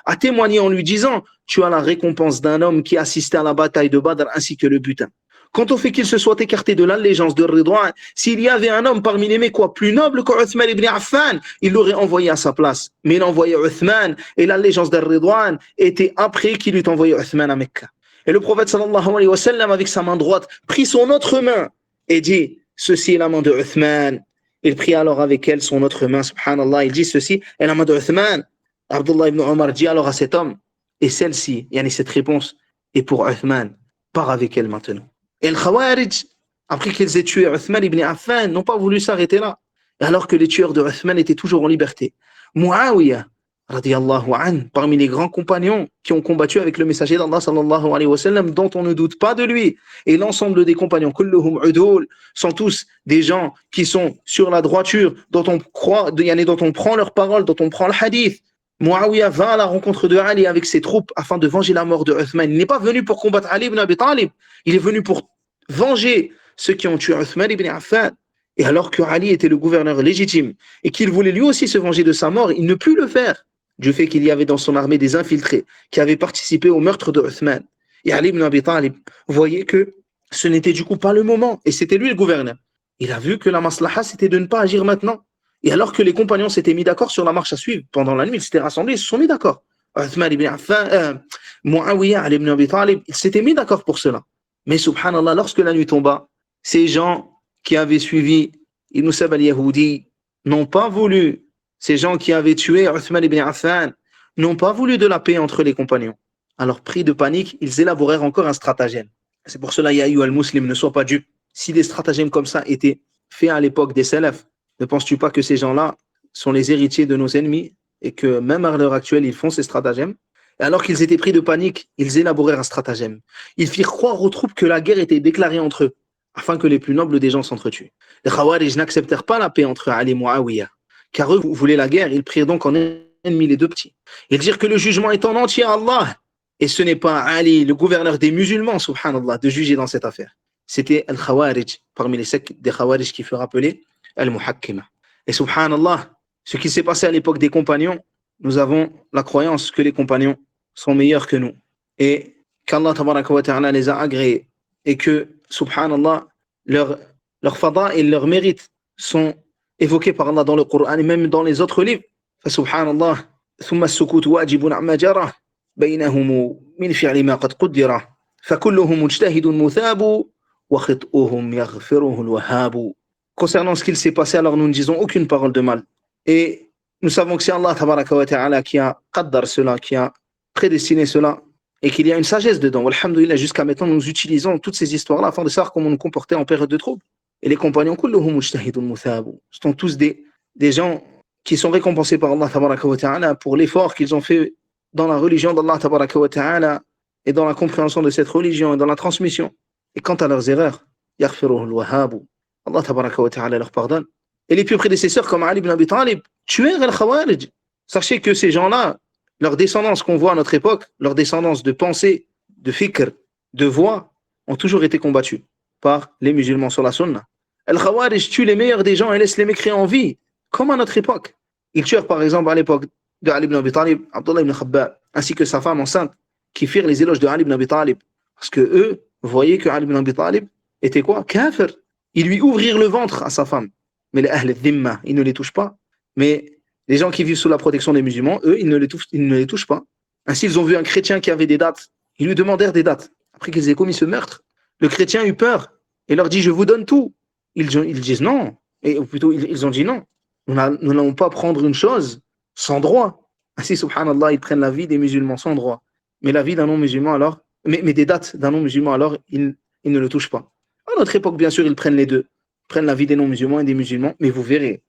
a témoigné en lui disant, tu as la récompense d'un homme qui assistait à la bataille de Badr ainsi que le butin. Quant au fait qu'il se soit écarté de l'allégeance de Ridwan, s'il y avait un homme parmi les Mécois plus noble que Uthman ibn Affan, il l'aurait envoyé à sa place. Mais il envoyait Uthman et l'allégeance de Ridwan était après qu'il eut envoyé Uthman à Mecca. Et le prophète sallallahu alayhi wa sallam, avec sa main droite, prit son autre main et dit, ceci est la main de Uthman. Il prit alors avec elle son autre main, subhanallah, il dit ceci est la main de Uthman. Abdullah ibn Omar dit alors à cet homme, et celle-ci, cette réponse est pour Uthman, pars avec elle maintenant. Et les Khawarij, après qu'ils aient tué Uthman ibn Affan, n'ont pas voulu s'arrêter là, alors que les tueurs de Uthman étaient toujours en liberté. Muawiyah, radiyallahu anhu, parmi les grands compagnons qui ont combattu avec le messager d'Allah sallallahu alayhi wa sallam, dont on ne doute pas de lui, et l'ensemble des compagnons, kulluhum udul, sont tous des gens qui sont sur la droiture, dont on croit, dont on prend leur parole, dont on prend le hadith. Muawiyah va à la rencontre de Ali avec ses troupes afin de venger la mort de Uthman. Il n'est pas venu pour combattre Ali ibn Abi Talib, il est venu pour venger ceux qui ont tué Uthman ibn Affan. Et alors que Ali était le gouverneur légitime et qu'il voulait lui aussi se venger de sa mort, il ne put le faire du fait qu'il y avait dans son armée des infiltrés qui avaient participé au meurtre de Uthman. Et Ali ibn Abi Talib voyait que ce n'était du coup pas le moment et c'était lui le gouverneur. Il a vu que la maslaha c'était de ne pas agir maintenant. Et alors que les compagnons s'étaient mis d'accord sur la marche à suivre pendant la nuit, ils s'étaient rassemblés, ils se sont mis d'accord. Uthman ibn Affan, Muawiyah ibn Abi Talib, ils s'étaient mis d'accord pour cela. Mais subhanallah, lorsque la nuit tomba, ces gens qui avaient suivi Ibn Sab al-Yahudi n'ont pas voulu, ces gens qui avaient tué Uthman ibn Affan, n'ont pas voulu de la paix entre les compagnons. Alors, pris de panique, ils élaborèrent encore un stratagème. C'est pour cela, ya ayyuhal muslim, ne sois pas dupe. Si des stratagèmes comme ça étaient faits à l'époque des salafs, ne penses-tu pas que ces gens-là sont les héritiers de nos ennemis et que même à l'heure actuelle, ils font ces stratagèmes? Et alors qu'ils étaient pris de panique, ils élaborèrent un stratagème. Ils firent croire aux troupes que la guerre était déclarée entre eux, afin que les plus nobles des gens s'entretuent. Les Khawarij n'acceptèrent pas la paix entre Ali et Muawiyah, car eux voulaient la guerre. Ils prirent donc en ennemi les deux petits. Ils dirent que le jugement est en entier à Allah, et ce n'est pas Ali, le gouverneur des musulmans, subhanallah, de juger dans cette affaire. C'était Al-Khawarij, parmi les sectes des Khawarij qui furent appelés Al-Muhakkima. Et subhanallah, ce qui s'est passé à l'époque des compagnons, nous avons la croyance que les compagnons sont meilleurs que nous et qu'Allah tabaraka wa ta'ala les a agréés et que, subhanallah, leur fada et leur mérite sont évoqués par Allah dans le Coran et même dans les autres livres. Subhanallah, ثم السكوت واجب عما جرى بينهم من فعل ما قد قدر فكلهم مجتهد مثاب وخطئهم يغفره الوهاب. Concernant ce qu'il s'est passé, alors nous ne disons aucune parole de mal. Et nous savons que c'est Allah tabaraka wa ta'ala qui a qaddar cela, qui a prédestiné cela, et qu'il y a une sagesse dedans. Alhamdulillah, jusqu'à maintenant, nous utilisons toutes ces histoires-là afin de savoir comment nous comporter en période de trouble. Et les compagnons, kulluhum mujtahidun muthabu, ce sont tous des gens qui sont récompensés par Allah tabaraka wa ta'ala pour l'effort qu'ils ont fait dans la religion d'Allah tabaraka wa ta'ala et dans la compréhension de cette religion et dans la transmission. Et quant à leurs erreurs, yaghfiruhu al-wahhabu, Allah tabaraka wa ta'ala leur pardonne. Et les plus prédécesseurs comme Ali ibn Abi Talib tuèrent al-Khawarij. Sachez que ces gens-là, leur descendance qu'on voit à notre époque, leur descendance de pensée, de fikr, de voix, ont toujours été combattus par les musulmans sur la sunna. Al-Khawarij tuent les meilleurs des gens et laissent les mécréants en vie, comme à notre époque. Ils tuèrent par exemple à l'époque de Ali ibn Abi Talib, Abdullah ibn Khabbab, ainsi que sa femme enceinte, qui firent les éloges de Ali ibn Abi Talib. Parce que eux voyaient que Ali ibn Abi Talib était quoi? Kafir. Ils lui ouvrirent le ventre à sa femme. Mais les Ahl al-Dhimma, ils ne les touchent pas. Mais les gens qui vivent sous la protection des musulmans, eux, ils ne les touchent pas. Ainsi, ils ont vu un chrétien qui avait des dates. Ils lui demandèrent des dates. Après qu'ils aient commis ce meurtre, le chrétien eut peur et leur dit, je vous donne tout. Ils disent non. Et ou plutôt, ils ont dit non. Nous n'allons pas prendre une chose sans droit. Ainsi, subhanallah, ils prennent la vie des musulmans sans droit. Mais la vie d'un non-musulman, alors, mais des dates d'un non-musulman, alors, ils ne le touchent pas. À notre époque, bien sûr, ils prennent les deux. Ils prennent la vie des non-musulmans et des musulmans. Mais vous verrez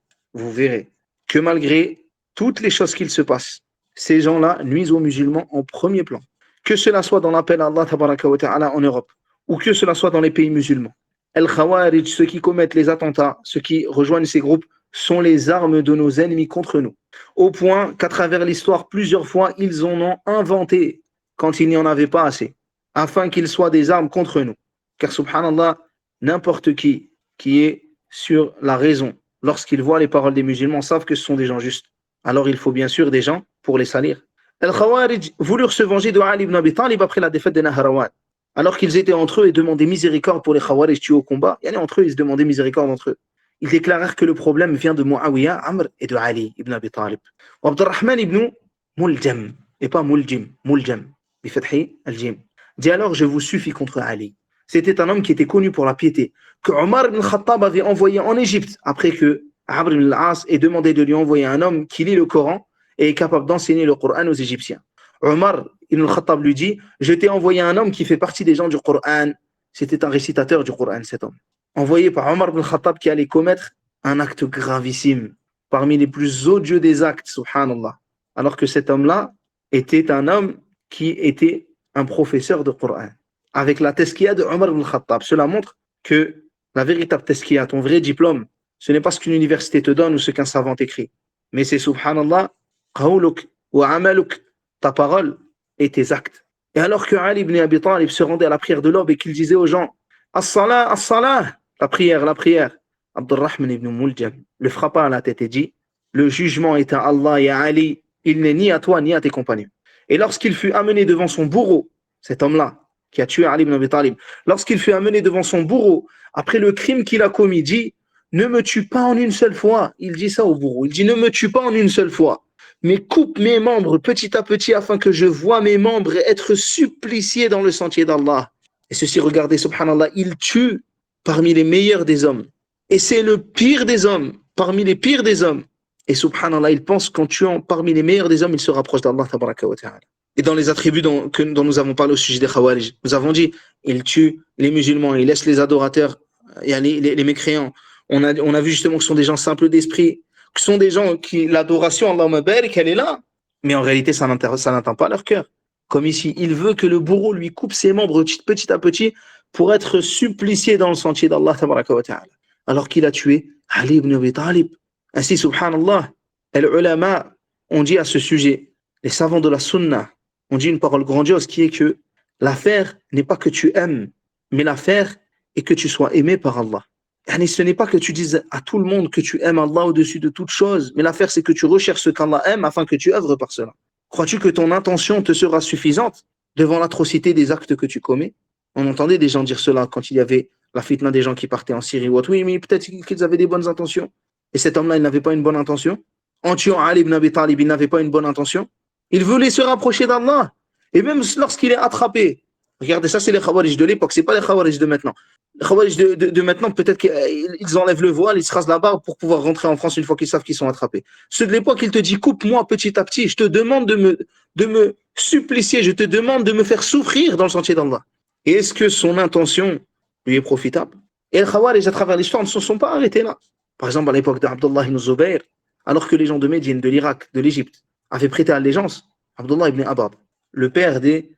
que malgré toutes les choses qu'il se passe, ces gens-là nuisent aux musulmans en premier plan. Que cela soit dans l'appel à Allah tabaraka wa ta'ala en Europe, ou que cela soit dans les pays musulmans. Al-Khawarij, ceux qui commettent les attentats, ceux qui rejoignent ces groupes, sont les armes de nos ennemis contre nous. Au point qu'à travers l'histoire, plusieurs fois, ils en ont inventé quand il n'y en avait pas assez, afin qu'ils soient des armes contre nous. Car subhanallah, n'importe qui est sur la raison, lorsqu'ils voient les paroles des musulmans, savent que ce sont des gens justes. Alors il faut bien sûr des gens pour les salir. Al-Khawarij voulurent se venger de Ali ibn Abi Talib après la défaite des Nahrawan. Alors qu'ils étaient entre eux et demandaient miséricorde pour les Khawarij tués au combat, entre eux, ils se demandaient miséricorde entre eux. Ils déclarèrent que le problème vient de Muawiyah, Amr et de Ali ibn Abi Talib. Abdurrahman ibn Muljam, et pas Muljim, Muljam, bifathi al-jim, dit alors, je vous suffis contre Ali. C'était un homme qui était connu pour la piété, que Omar ibn Khattab avait envoyé en Égypte après que Amr ibn al-As ait demandé de lui envoyer un homme qui lit le Coran et est capable d'enseigner le Coran aux Égyptiens. Omar ibn al-Khattab lui dit, je t'ai envoyé un homme qui fait partie des gens du Coran. C'était un récitateur du Coran, cet homme. Envoyé par Omar ibn al-Khattab qui allait commettre un acte gravissime, parmi les plus odieux des actes, subhanallah. Alors que cet homme-là était un homme qui était un professeur de Coran. Avec la tazkiya de Omar ibn al-Khattab. Cela montre que la véritable tazkiya, ton vrai diplôme, ce n'est pas ce qu'une université te donne ou ce qu'un savant écrit. Mais c'est subhanallah, qawluk wa amaluk, ta parole et tes actes. Et alors que Ali ibn Abi Talib se rendait à la prière de l'aube et qu'il disait aux gens, as-salah, as-salah, la prière, Abdurrahman ibn Muljam le frappa à la tête et dit, le jugement est à Allah et à Ali, il n'est ni à toi ni à tes compagnons. Et lorsqu'il fut amené devant son bourreau, cet homme-là, qui a tué Ali ibn Abi Talib, lorsqu'il fut amené devant son bourreau, après le crime qu'il a commis, dit, ne me tue pas en une seule fois. Il dit ça au bourreau. Il dit, ne me tue pas en une seule fois, mais coupe mes membres petit à petit afin que je voie mes membres être suppliciés dans le sentier d'Allah. Et ceci, regardez, subhanallah, il tue parmi les meilleurs des hommes. Et c'est le pire des hommes, parmi les pires des hommes. Et subhanallah, il pense qu'en tuant parmi les meilleurs des hommes, il se rapproche d'Allah tabaraka wa ta'ala. Et dans les attributs dont nous avons parlé au sujet des Khawarij, nous avons dit, il tue les musulmans, il laisse les adorateurs, les mécréants. On a vu justement que ce sont des gens simples d'esprit, que ce sont des gens qui, l'adoration, Allahumma barik, elle est là. Mais en réalité, ça n'atteint pas leur cœur. Comme ici, il veut que le bourreau lui coupe ses membres petit à petit pour être supplicié dans le sentier d'Allah tabaraka wa ta'ala. Alors qu'il a tué Ali ibn Abi Talib. Ainsi, subhanallah, les ulama ont dit à ce sujet, les savants de la sunna ont dit une parole grandiose qui est que l'affaire n'est pas que tu aimes, mais l'affaire est que tu sois aimé par Allah. Et ce n'est pas que tu dises à tout le monde que tu aimes Allah au-dessus de toute chose, mais l'affaire c'est que tu recherches ce qu'Allah aime afin que tu œuvres par cela. Crois-tu que ton intention te sera suffisante devant l'atrocité des actes que tu commets? On entendait des gens dire cela quand il y avait la fitna des gens qui partaient en Syrie ou autre. Oui, mais peut-être qu'ils avaient des bonnes intentions. Et cet homme-là, il n'avait pas une bonne intention. En tuant Ali ibn Abi Talib, il n'avait pas une bonne intention. Il voulait se rapprocher d'Allah. Et même lorsqu'il est attrapé, regardez, ça c'est les Khawarij de l'époque, c'est pas les Khawarij de maintenant. Les Khawarij de maintenant, peut-être qu'ils enlèvent le voile, ils se rasent la barbe pour pouvoir rentrer en France une fois qu'ils savent qu'ils sont attrapés. Ceux de l'époque, ils te disent, coupe-moi petit à petit, je te demande de me supplicier, je te demande de me faire souffrir dans le sentier d'Allah. Et est-ce que son intention lui est profitable? Et les Khawarij, à travers l'histoire, ne se sont pas arrêtés là. Par exemple, à l'époque d'Abdullah ibn Zubayr, alors que les gens de Médine, de l'Irak, de l'Égypte, avaient prêté allégeance, Abdullah ibn Abad, le père des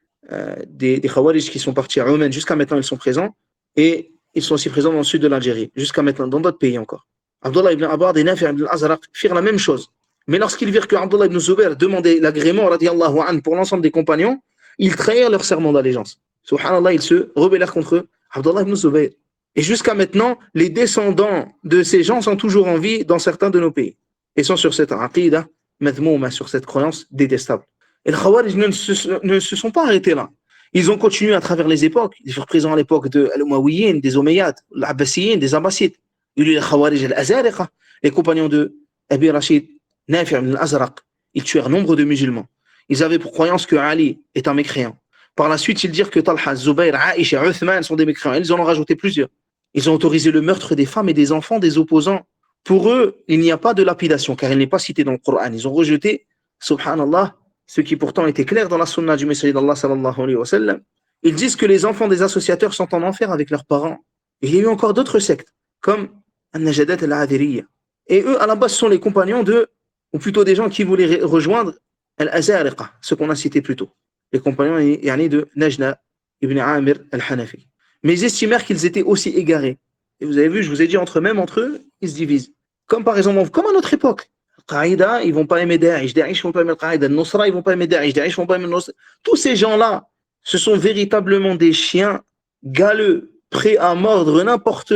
Khawarij qui sont partis à Oman, jusqu'à maintenant ils sont présents, et ils sont aussi présents dans le sud de l'Algérie, jusqu'à maintenant, dans d'autres pays encore. Abdullah ibn Abad et Nafi' ibn al-Azraq firent la même chose. Mais lorsqu'ils virent que Abdullah ibn Zubayr demandait l'agrément radiyallahu anhu pour l'ensemble des compagnons, ils trahirent leur serment d'allégeance. Subhanallah, ils se rebellèrent contre Abdullah ibn Zubayr. Et jusqu'à maintenant, les descendants de ces gens sont toujours en vie dans certains de nos pays. Et sont sur cette aqidah, madmouma, sur cette croyance détestable. Et les Khawarij ne se sont pas arrêtés là. Ils ont continué à travers les époques. Ils furent présents à l'époque de l'Umayyin, des Omeyyades, l'Abbasiyin, des Abbasides. Il y a eu les Khawarij al-Azariqa, les compagnons de Abi Rashid, Nafi' ibn al-Azraq. Ils tuèrent nombre de musulmans. Ils avaient pour croyance que Ali est un mécréant. Par la suite, ils dirent que Talha, Zubayr, Aïcha, Uthman sont des mécréants. Ils en ont rajouté plusieurs. Ils ont autorisé le meurtre des femmes et des enfants des opposants. Pour eux, il n'y a pas de lapidation, car il n'est pas cité dans le Coran. Ils ont rejeté, subhanallah, ce qui pourtant était clair dans la sunna du messager d'Allah sallallahu alayhi wa sallam. Ils disent que les enfants des associateurs sont en enfer avec leurs parents. Et il y a eu encore d'autres sectes, comme Al-Najadat al-Adiriya. Et eux, à la base, sont les compagnons ou plutôt des gens qui voulaient rejoindre Al-Azariqa, ce qu'on a cité plus tôt. Les compagnons de Najna ibn Amir al-Hanafi. Mais ils estimèrent qu'ils étaient aussi égarés. Et vous avez vu, je vous ai dit, même entre eux, ils se divisent. Comme par exemple, comme à notre époque. Qaïda, ils vont pas aimer Daesh. Daesh vont pas aimer Qaïda. Nusra, ils vont pas aimer Daesh. Daesh vont pas aimer Nusra. Tous ces gens-là, ce sont véritablement des chiens galeux, prêts à mordre n'importe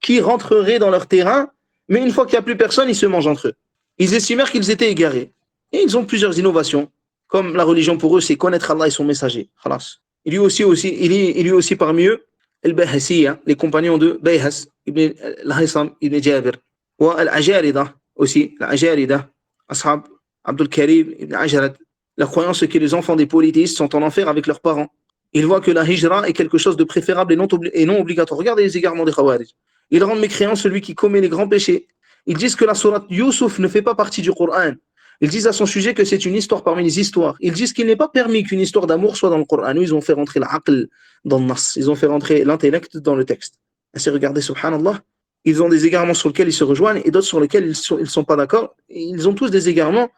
qui rentrerait dans leur terrain. Mais une fois qu'il n'y a plus personne, ils se mangent entre eux. Ils estimèrent qu'ils étaient égarés. Et ils ont plusieurs innovations. Comme la religion pour eux, c'est connaître Allah et son messager. Khalas. Il y a aussi parmi eux Al-Bahasiyya, les compagnons de Bayhas, ibn al-Haysam, ibn Jabir, ou Al-Ajarida aussi, Al-Ajarida, Ashab, Abdul Karim, ibn Ajarad, la croyance que les enfants des polythéistes sont en enfer avec leurs parents. Ils voient que la hijra est quelque chose de préférable et non obligatoire. Regardez les égarements des Khawarij. Ils rendent mécréant celui qui commet les grands péchés. Ils disent que la sourate Yusuf ne fait pas partie du Coran. Ils disent à son sujet que c'est une histoire parmi les histoires. Ils disent qu'il n'est pas permis qu'une histoire d'amour soit dans le Coran. Ils ont fait rentrer l'aql dans le nas. Ils ont fait rentrer l'intellect dans le texte. Ainsi, regardez, subhanallah, ils ont des égarements sur lesquels ils se rejoignent et d'autres sur lesquels ils ne sont pas d'accord. Ils ont tous des égarements,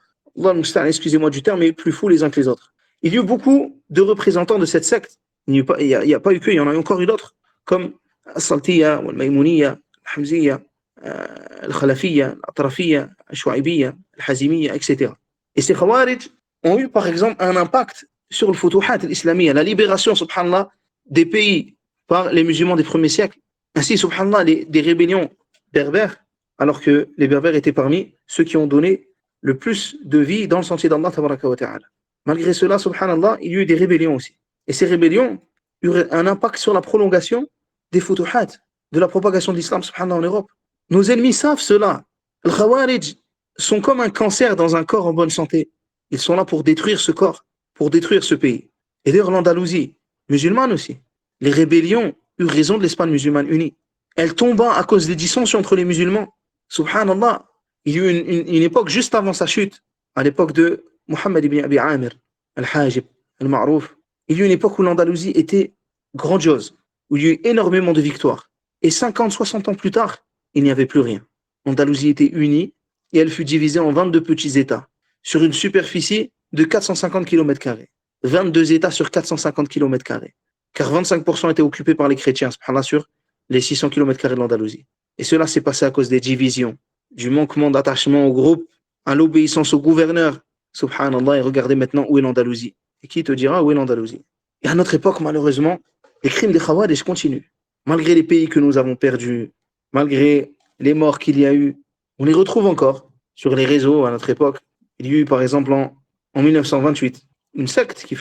excusez-moi du terme, mais plus fous les uns que les autres. Il y a eu beaucoup de représentants de cette secte. Il n'y a pas eu que, il y en a encore eu d'autres, comme As-Saltiyya, Al-Maïmouniyya, Al-Hamziyya, Al-Khalafiyya, Al-Atrafiyya, Al-Shu'aibiyya, Al-Hazimiyya, etc. Et ces Khawarij ont eu par exemple un impact sur le Futuhat al-Islamiyya, la libération, subhanallah, des pays par les musulmans des premiers siècles. Ainsi, subhanallah, des rébellions berbères, alors que les berbères étaient parmi ceux qui ont donné le plus de vie dans le sentier d'Allah tabaraka wa ta'ala. Malgré cela, subhanallah, il y a eu des rébellions aussi. Et ces rébellions eurent un impact sur la prolongation des Futuhat, de la propagation de l'islam, subhanallah, en Europe. Nos ennemis savent cela. Les Khawarij sont comme un cancer dans un corps en bonne santé. Ils sont là pour détruire ce corps, pour détruire ce pays. Et d'ailleurs, l'Andalousie, musulmane aussi, Les rébellions eurent raison de l'Espagne musulmane unie. Elle tomba à cause des dissensions entre les musulmans. Subhanallah, il y a eu une époque juste avant sa chute, à l'époque de Mohammed ibn Abi Amir, Al-Hajib, Al-Ma'rouf. Il y a eu une époque où l'Andalousie était grandiose, où il y a eu énormément de victoires. Et 50, 60 ans plus tard, il n'y avait plus rien. L'Andalousie était unie et elle fut divisée en 22 petits États sur une superficie de 450 km². 22 États sur 450 km². Car 25% étaient occupés par les chrétiens, subhanallah, sur les 600 km² de l'Andalousie. Et cela s'est passé à cause des divisions, du manquement d'attachement au groupe, à l'obéissance au gouverneur. Subhanallah, et regardez maintenant où est l'Andalousie. Et qui te dira où est l'Andalousie? Et à notre époque, malheureusement, les crimes des Khawarij continuent. Malgré les pays que nous avons perdus, malgré les morts qu'il y a eu, on les retrouve encore sur les réseaux à notre époque. Il y a eu par exemple en 1928 une secte qui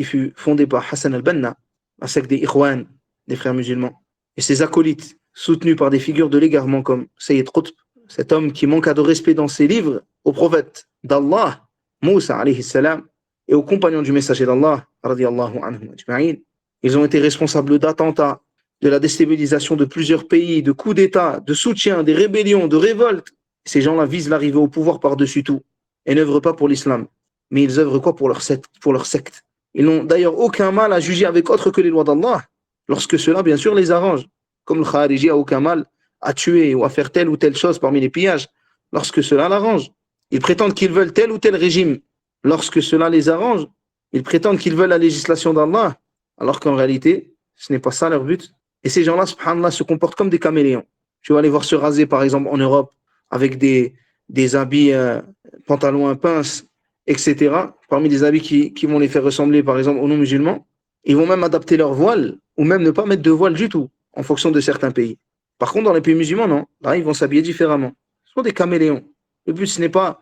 fut fondée par Hassan al-Banna, la secte des Ikhwan, des frères musulmans. Et ses acolytes, soutenus par des figures de l'égarement comme Sayyid Qutb, cet homme qui manqua de respect dans ses livres au prophète d'Allah, Moussa alayhi salam, et aux compagnons du messager d'Allah, radiyallahu anhum ajma'in. Ils ont été responsables d'attentats, de la déstabilisation de plusieurs pays, de coups d'État, de soutien, des rébellions, de révoltes. Ces gens-là visent l'arrivée au pouvoir par-dessus tout et n'œuvrent pas pour l'islam. Mais ils œuvrent quoi pour leur secte. Ils n'ont d'ailleurs aucun mal à juger avec autre que les lois d'Allah, lorsque cela, bien sûr, les arrange. Comme le Khariji a aucun mal à tuer ou à faire telle ou telle chose parmi les pillages, lorsque cela l'arrange. Ils prétendent qu'ils veulent tel ou tel régime. Lorsque cela les arrange, ils prétendent qu'ils veulent la législation d'Allah, alors qu'en réalité, ce n'est pas ça leur but. Et ces gens-là, subhanallah, se comportent comme des caméléons. Tu vas les voir se raser, par exemple, en Europe, avec des habits, pantalons à pinces, etc. Parmi les habits qui vont les faire ressembler, par exemple, aux non-musulmans. Ils vont même adapter leur voile, ou même ne pas mettre de voile du tout, en fonction de certains pays. Par contre, dans les pays musulmans, non. Là, ils vont s'habiller différemment. Ce sont des caméléons. Le but, ce n'est pas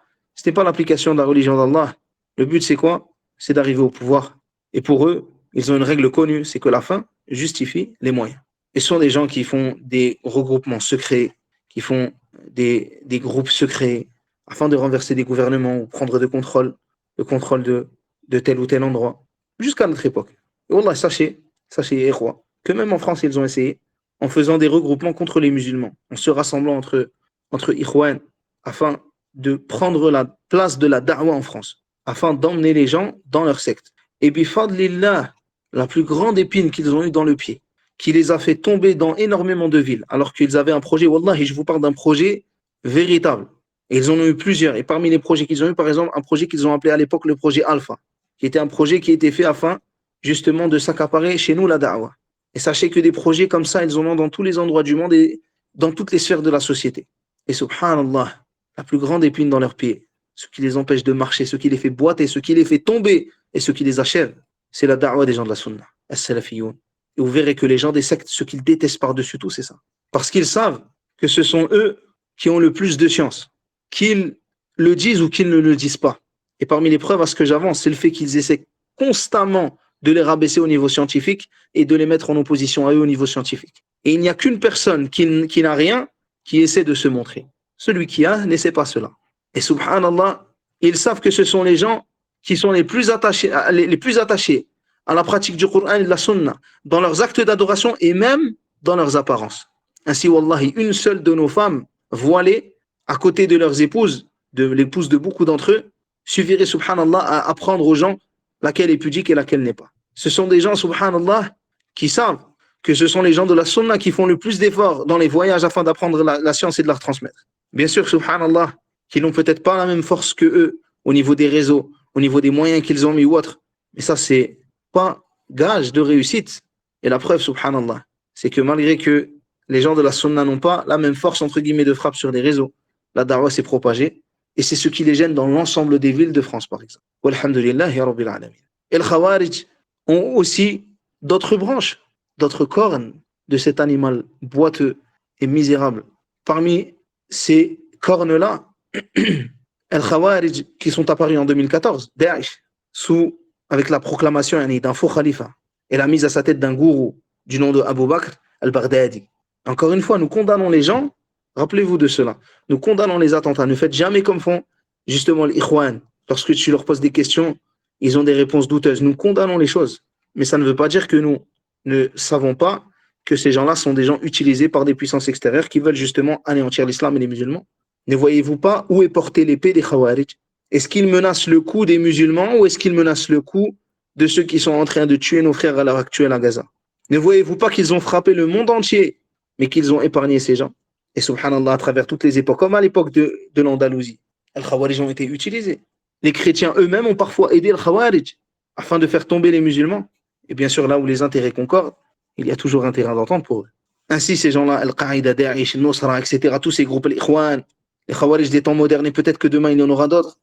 l'application de la religion d'Allah. Le but, c'est quoi? C'est d'arriver au pouvoir. Et pour eux, ils ont une règle connue, c'est que la fin justifie les moyens. Et ce sont des gens qui font des regroupements secrets, qui font des groupes secrets, afin de renverser des gouvernements ou prendre le contrôle de tel ou tel endroit, jusqu'à notre époque. Et Wallah, sachez, Ikhwa, que même en France, ils ont essayé, en faisant des regroupements contre les musulmans, en se rassemblant entre Ikhwan, afin de prendre la place de la da'wa en France, afin d'emmener les gens dans leur secte. Et bifadlillah, la plus grande épine qu'ils ont eue dans le pied, qui les a fait tomber dans énormément de villes, alors qu'ils avaient un projet, wallahi, je vous parle d'un projet véritable. Et ils en ont eu plusieurs. Et parmi les projets qu'ils ont eu, par exemple, un projet qu'ils ont appelé à l'époque le projet Alpha, qui était un projet qui était fait afin, justement, de s'accaparer chez nous la da'wa. Et sachez que des projets comme ça, ils en ont dans tous les endroits du monde et dans toutes les sphères de la société. Et subhanallah, la plus grande épine dans leurs pieds, ce qui les empêche de marcher, ce qui les fait boiter, ce qui les fait tomber et ce qui les achève, c'est la da'wa des gens de la sunna, as-salafiyoun. Et vous verrez que les gens des sectes, ce qu'ils détestent par-dessus tout, c'est ça. Parce qu'ils savent que ce sont eux qui ont le plus de science, qu'ils le disent ou qu'ils ne le disent pas. Et parmi les preuves à ce que j'avance, c'est le fait qu'ils essaient constamment de les rabaisser au niveau scientifique et de les mettre en opposition à eux au niveau scientifique. Et il n'y a qu'une personne qui n'a rien qui essaie de se montrer. Celui qui a n'essaie pas cela. Et subhanallah, ils savent que ce sont les gens qui sont les plus attachés à la pratique du Coran et de la Sunna, dans leurs actes d'adoration et même dans leurs apparences. Ainsi, wallahi, une seule de nos femmes voilées, à côté de leurs épouses, de l'épouse de beaucoup d'entre eux, suffirait, subhanallah, à apprendre aux gens laquelle est pudique et laquelle n'est pas. Ce sont des gens, subhanallah, qui savent que ce sont les gens de la Sunna qui font le plus d'efforts dans les voyages afin d'apprendre la science et de la transmettre. Bien sûr, subhanallah, qu'ils n'ont peut-être pas la même force que eux au niveau des réseaux, au niveau des moyens qu'ils ont mis ou autre. Mais ça, c'est pas gage de réussite. Et la preuve, subhanallah, c'est que malgré que les gens de la Sunna n'ont pas la même force, entre guillemets, de frappe sur les réseaux, la da'wa s'est propagée. Et c'est ce qui les gêne dans l'ensemble des villes de France, par exemple. Walhamdulillah, ya Rabbil Alamin. Et les Khawarij ont aussi d'autres branches, d'autres cornes de cet animal boiteux et misérable. Parmi ces cornes-là, les Khawarij qui sont apparus en 2014, Daesh, avec la proclamation d'un faux khalifa et la mise à sa tête d'un gourou du nom de Abu Bakr al-Baghdadi. Encore une fois, nous condamnons les gens, rappelez-vous de cela, nous condamnons les attentats, ne faites jamais comme font justement les Ikhwan. Lorsque tu leur poses des questions, ils ont des réponses douteuses. Nous condamnons les choses, mais ça ne veut pas dire que nous ne savons pas que ces gens-là sont des gens utilisés par des puissances extérieures qui veulent justement anéantir l'islam et les musulmans? Ne voyez-vous pas où est portée l'épée des Khawarij? Est-ce qu'ils menacent le cou des musulmans ou est-ce qu'ils menacent le cou de ceux qui sont en train de tuer nos frères à l'heure actuelle à Gaza? Ne voyez-vous pas qu'ils ont frappé le monde entier, mais qu'ils ont épargné ces gens? Et subhanallah, à travers toutes les époques, comme à l'époque de l'Andalousie, les Khawarij ont été utilisés. Les chrétiens eux-mêmes ont parfois aidé les Khawarij afin de faire tomber les musulmans. Et bien sûr, là où les intérêts concordent, il y a toujours un terrain d'entente pour eux. Ainsi, ces gens-là, Al-Qaïda, Daesh, Al-Nusra, etc., tous ces groupes, l'Ikhwan, les Khawarij des temps modernes, et peut-être que demain il y en aura d'autres,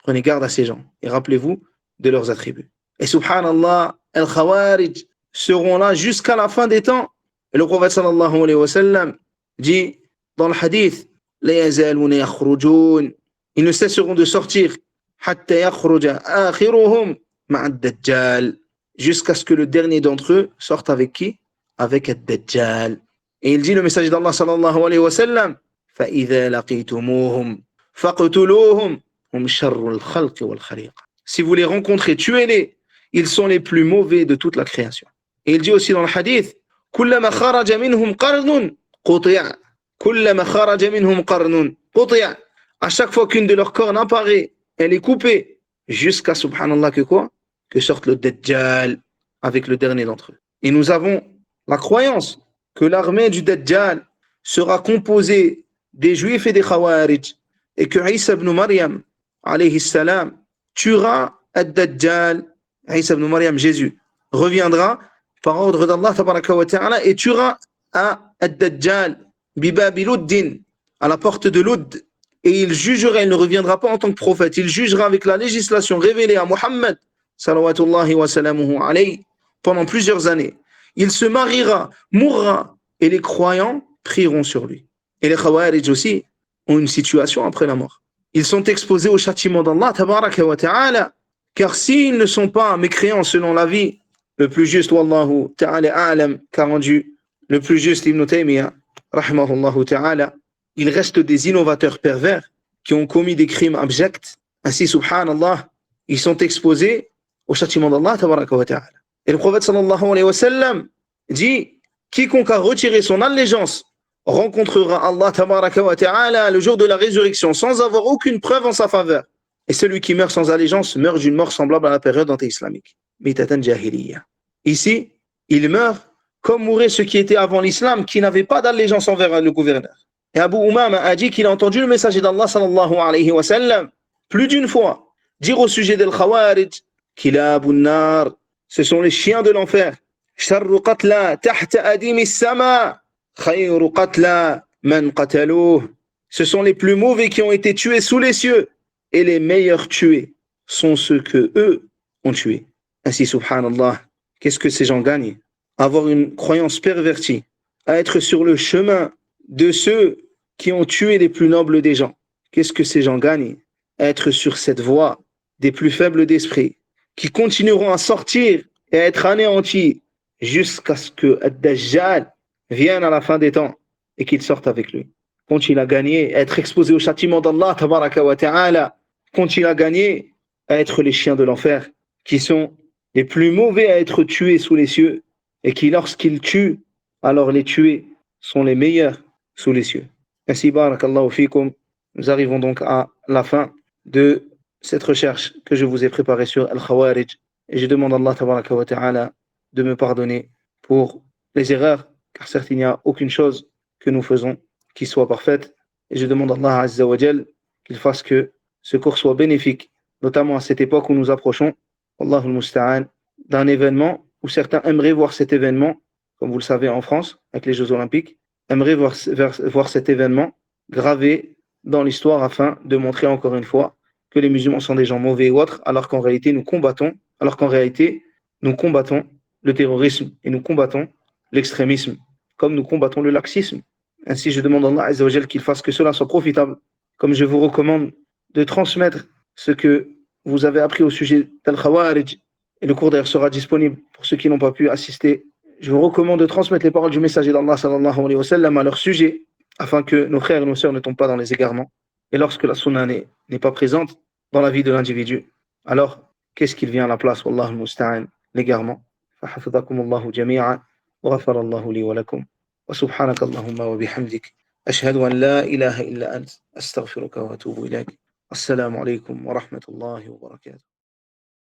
prenez garde à ces gens et rappelez-vous de leurs attributs. Et subhanallah, Al-Khawarij seront là jusqu'à la fin des temps. Et le prophète sallallahu alayhi wa sallam dit dans le hadith, La yazaluna yakhrujoun, ils ne cesseront de sortir hatta yakhruja akhiruhum ma'ad dajjal, jusqu'à ce que le dernier d'entre eux sorte avec qui? Avec ad-dajjal. Et il dit le messager d'Allah sallallahu alayhi wa sallam, فَإِذَا لَقِيتُمُوهُمْ فَقْتُلُوهُمْ هُمْ شَرُّ الْخَلْقِ وَالْخَلِيقِ. Si vous les rencontrez, tuez-les, ils sont les plus mauvais de toute la création. Et il dit aussi dans le hadith, كُلَّمَا خَرَجَ مِنْهُمْ قَرْنٌ قُطِعَ كُلَّمَا خَرَجَ مِنْهُمْ قَرْنٌ قُطِعَ. À chaque fois qu'une de leurs cornes apparaît, elle est coupée, jusqu'à subhanallah que quoi? Que sorte le Dajjal avec le dernier d'entre eux. Et nous avons la croyance que l'armée du Dajjal sera composée des Juifs et des Khawarij, et que Isa ibn Maryam, alayhi salam, tuera ad-Dajjal. Isa ibn Maryam, Jésus, reviendra par ordre d'Allah tabaraka wa ta'ala et tuera ad-Dajjal bibabi Luddin, à la porte de Ludd, et il jugera, il ne reviendra pas en tant que prophète, il jugera avec la législation révélée à Muhammad salawatullahi wa salamuhu alayhi pendant plusieurs années. Il se mariera, mourra, et les croyants prieront sur lui. Et les Khawarij aussi ont une situation après la mort. Ils sont exposés au châtiment d'Allah tabaraka wa ta'ala, car s'ils ne sont pas mécréants selon l'avis le plus juste, wallahu ta'ala a'lam, qu'a rendu le plus juste Ibn Taymiyyah, rahimahullahu ta'ala, ils restent des innovateurs pervers qui ont commis des crimes abjects. Ainsi, subhanallah, ils sont exposés au châtiment d'Allah tabaraka wa ta'ala. Et le prophète sallallahu alayhi wa sallam dit, quiconque a retiré son allégeance rencontrera Allah tabaraka wa ta'ala le jour de la résurrection sans avoir aucune preuve en sa faveur. Et celui qui meurt sans allégeance meurt d'une mort semblable à la période anti-islamique. Mitatan jahiliya. Ici, il meurt comme mouraient ceux qui étaient avant l'islam, qui n'avaient pas d'allégeance envers le gouverneur. Et Abu Umama a dit qu'il a entendu le messager d'Allah sallallahu alayhi wa sallam plus d'une fois dire au sujet del Khawarij, Kilabun nar, ce sont les chiens de l'enfer. Sharru qatla tahta adimi sama, khayru qatla man qataluh. Ce sont les plus mauvais qui ont été tués sous les cieux, et les meilleurs tués sont ceux que eux ont tués. Ainsi, subhanallah, qu'est-ce que ces gens gagnent? Avoir une croyance pervertie, à être sur le chemin de ceux qui ont tué les plus nobles des gens. Qu'est-ce que ces gens gagnent? À être sur cette voie des plus faibles d'esprit, qui continueront à sortir et à être anéantis jusqu'à ce que Ad-Dajjal vienne à la fin des temps et qu'il sorte avec lui. Qu'ont-ils à gagner? À être exposés au châtiment d'Allah, tabaraka wa ta'ala. Qu'ont-ils à gagner? À être les chiens de l'enfer, qui sont les plus mauvais à être tués sous les cieux, et qui, lorsqu'ils tuent, alors les tués sont les meilleurs sous les cieux. Ainsi, barakallahu fikum, nous arrivons donc à la fin de cette recherche que je vous ai préparée sur Al-Khawarij, et je demande à Allah tabaraka wa ta'ala de me pardonner pour les erreurs, car certes il n'y a aucune chose que nous faisons qui soit parfaite, et je demande à Allah azza wa jal qu'il fasse que ce cours soit bénéfique, notamment à cette époque où nous approchons, Allahu al-Musta'an, d'un événement où certains aimeraient voir cet événement, comme vous le savez en France, avec les Jeux Olympiques, aimeraient voir cet événement gravé dans l'histoire afin de montrer encore une fois que les musulmans sont des gens mauvais ou autres, alors qu'en réalité nous combattons le terrorisme et nous combattons l'extrémisme, comme nous combattons le laxisme. Ainsi, je demande à Allah Azza wa Jal qu'il fasse que cela soit profitable, comme je vous recommande de transmettre ce que vous avez appris au sujet d'Al-Khawarij, et le cours d'ailleurs sera disponible pour ceux qui n'ont pas pu assister. Je vous recommande de transmettre les paroles du messager d'Allah sallallahu alayhi wa sallam à leur sujet, afin que nos frères et nos sœurs ne tombent pas dans les égarements. Et lorsque la sunna n'est pas présente dans la vie de l'individu, alors qu'est-ce qu'il vient à la place, wallahu al-musta'an, l'égarement. فحفظكم الله جميعا وغفر الله لي ولكم وسبحانك اللهم وبحمدك أشهد أن لا إله إلا أنت أستغفرك وأتوب إليك. السلام عليكم ورحمة الله وبركاته.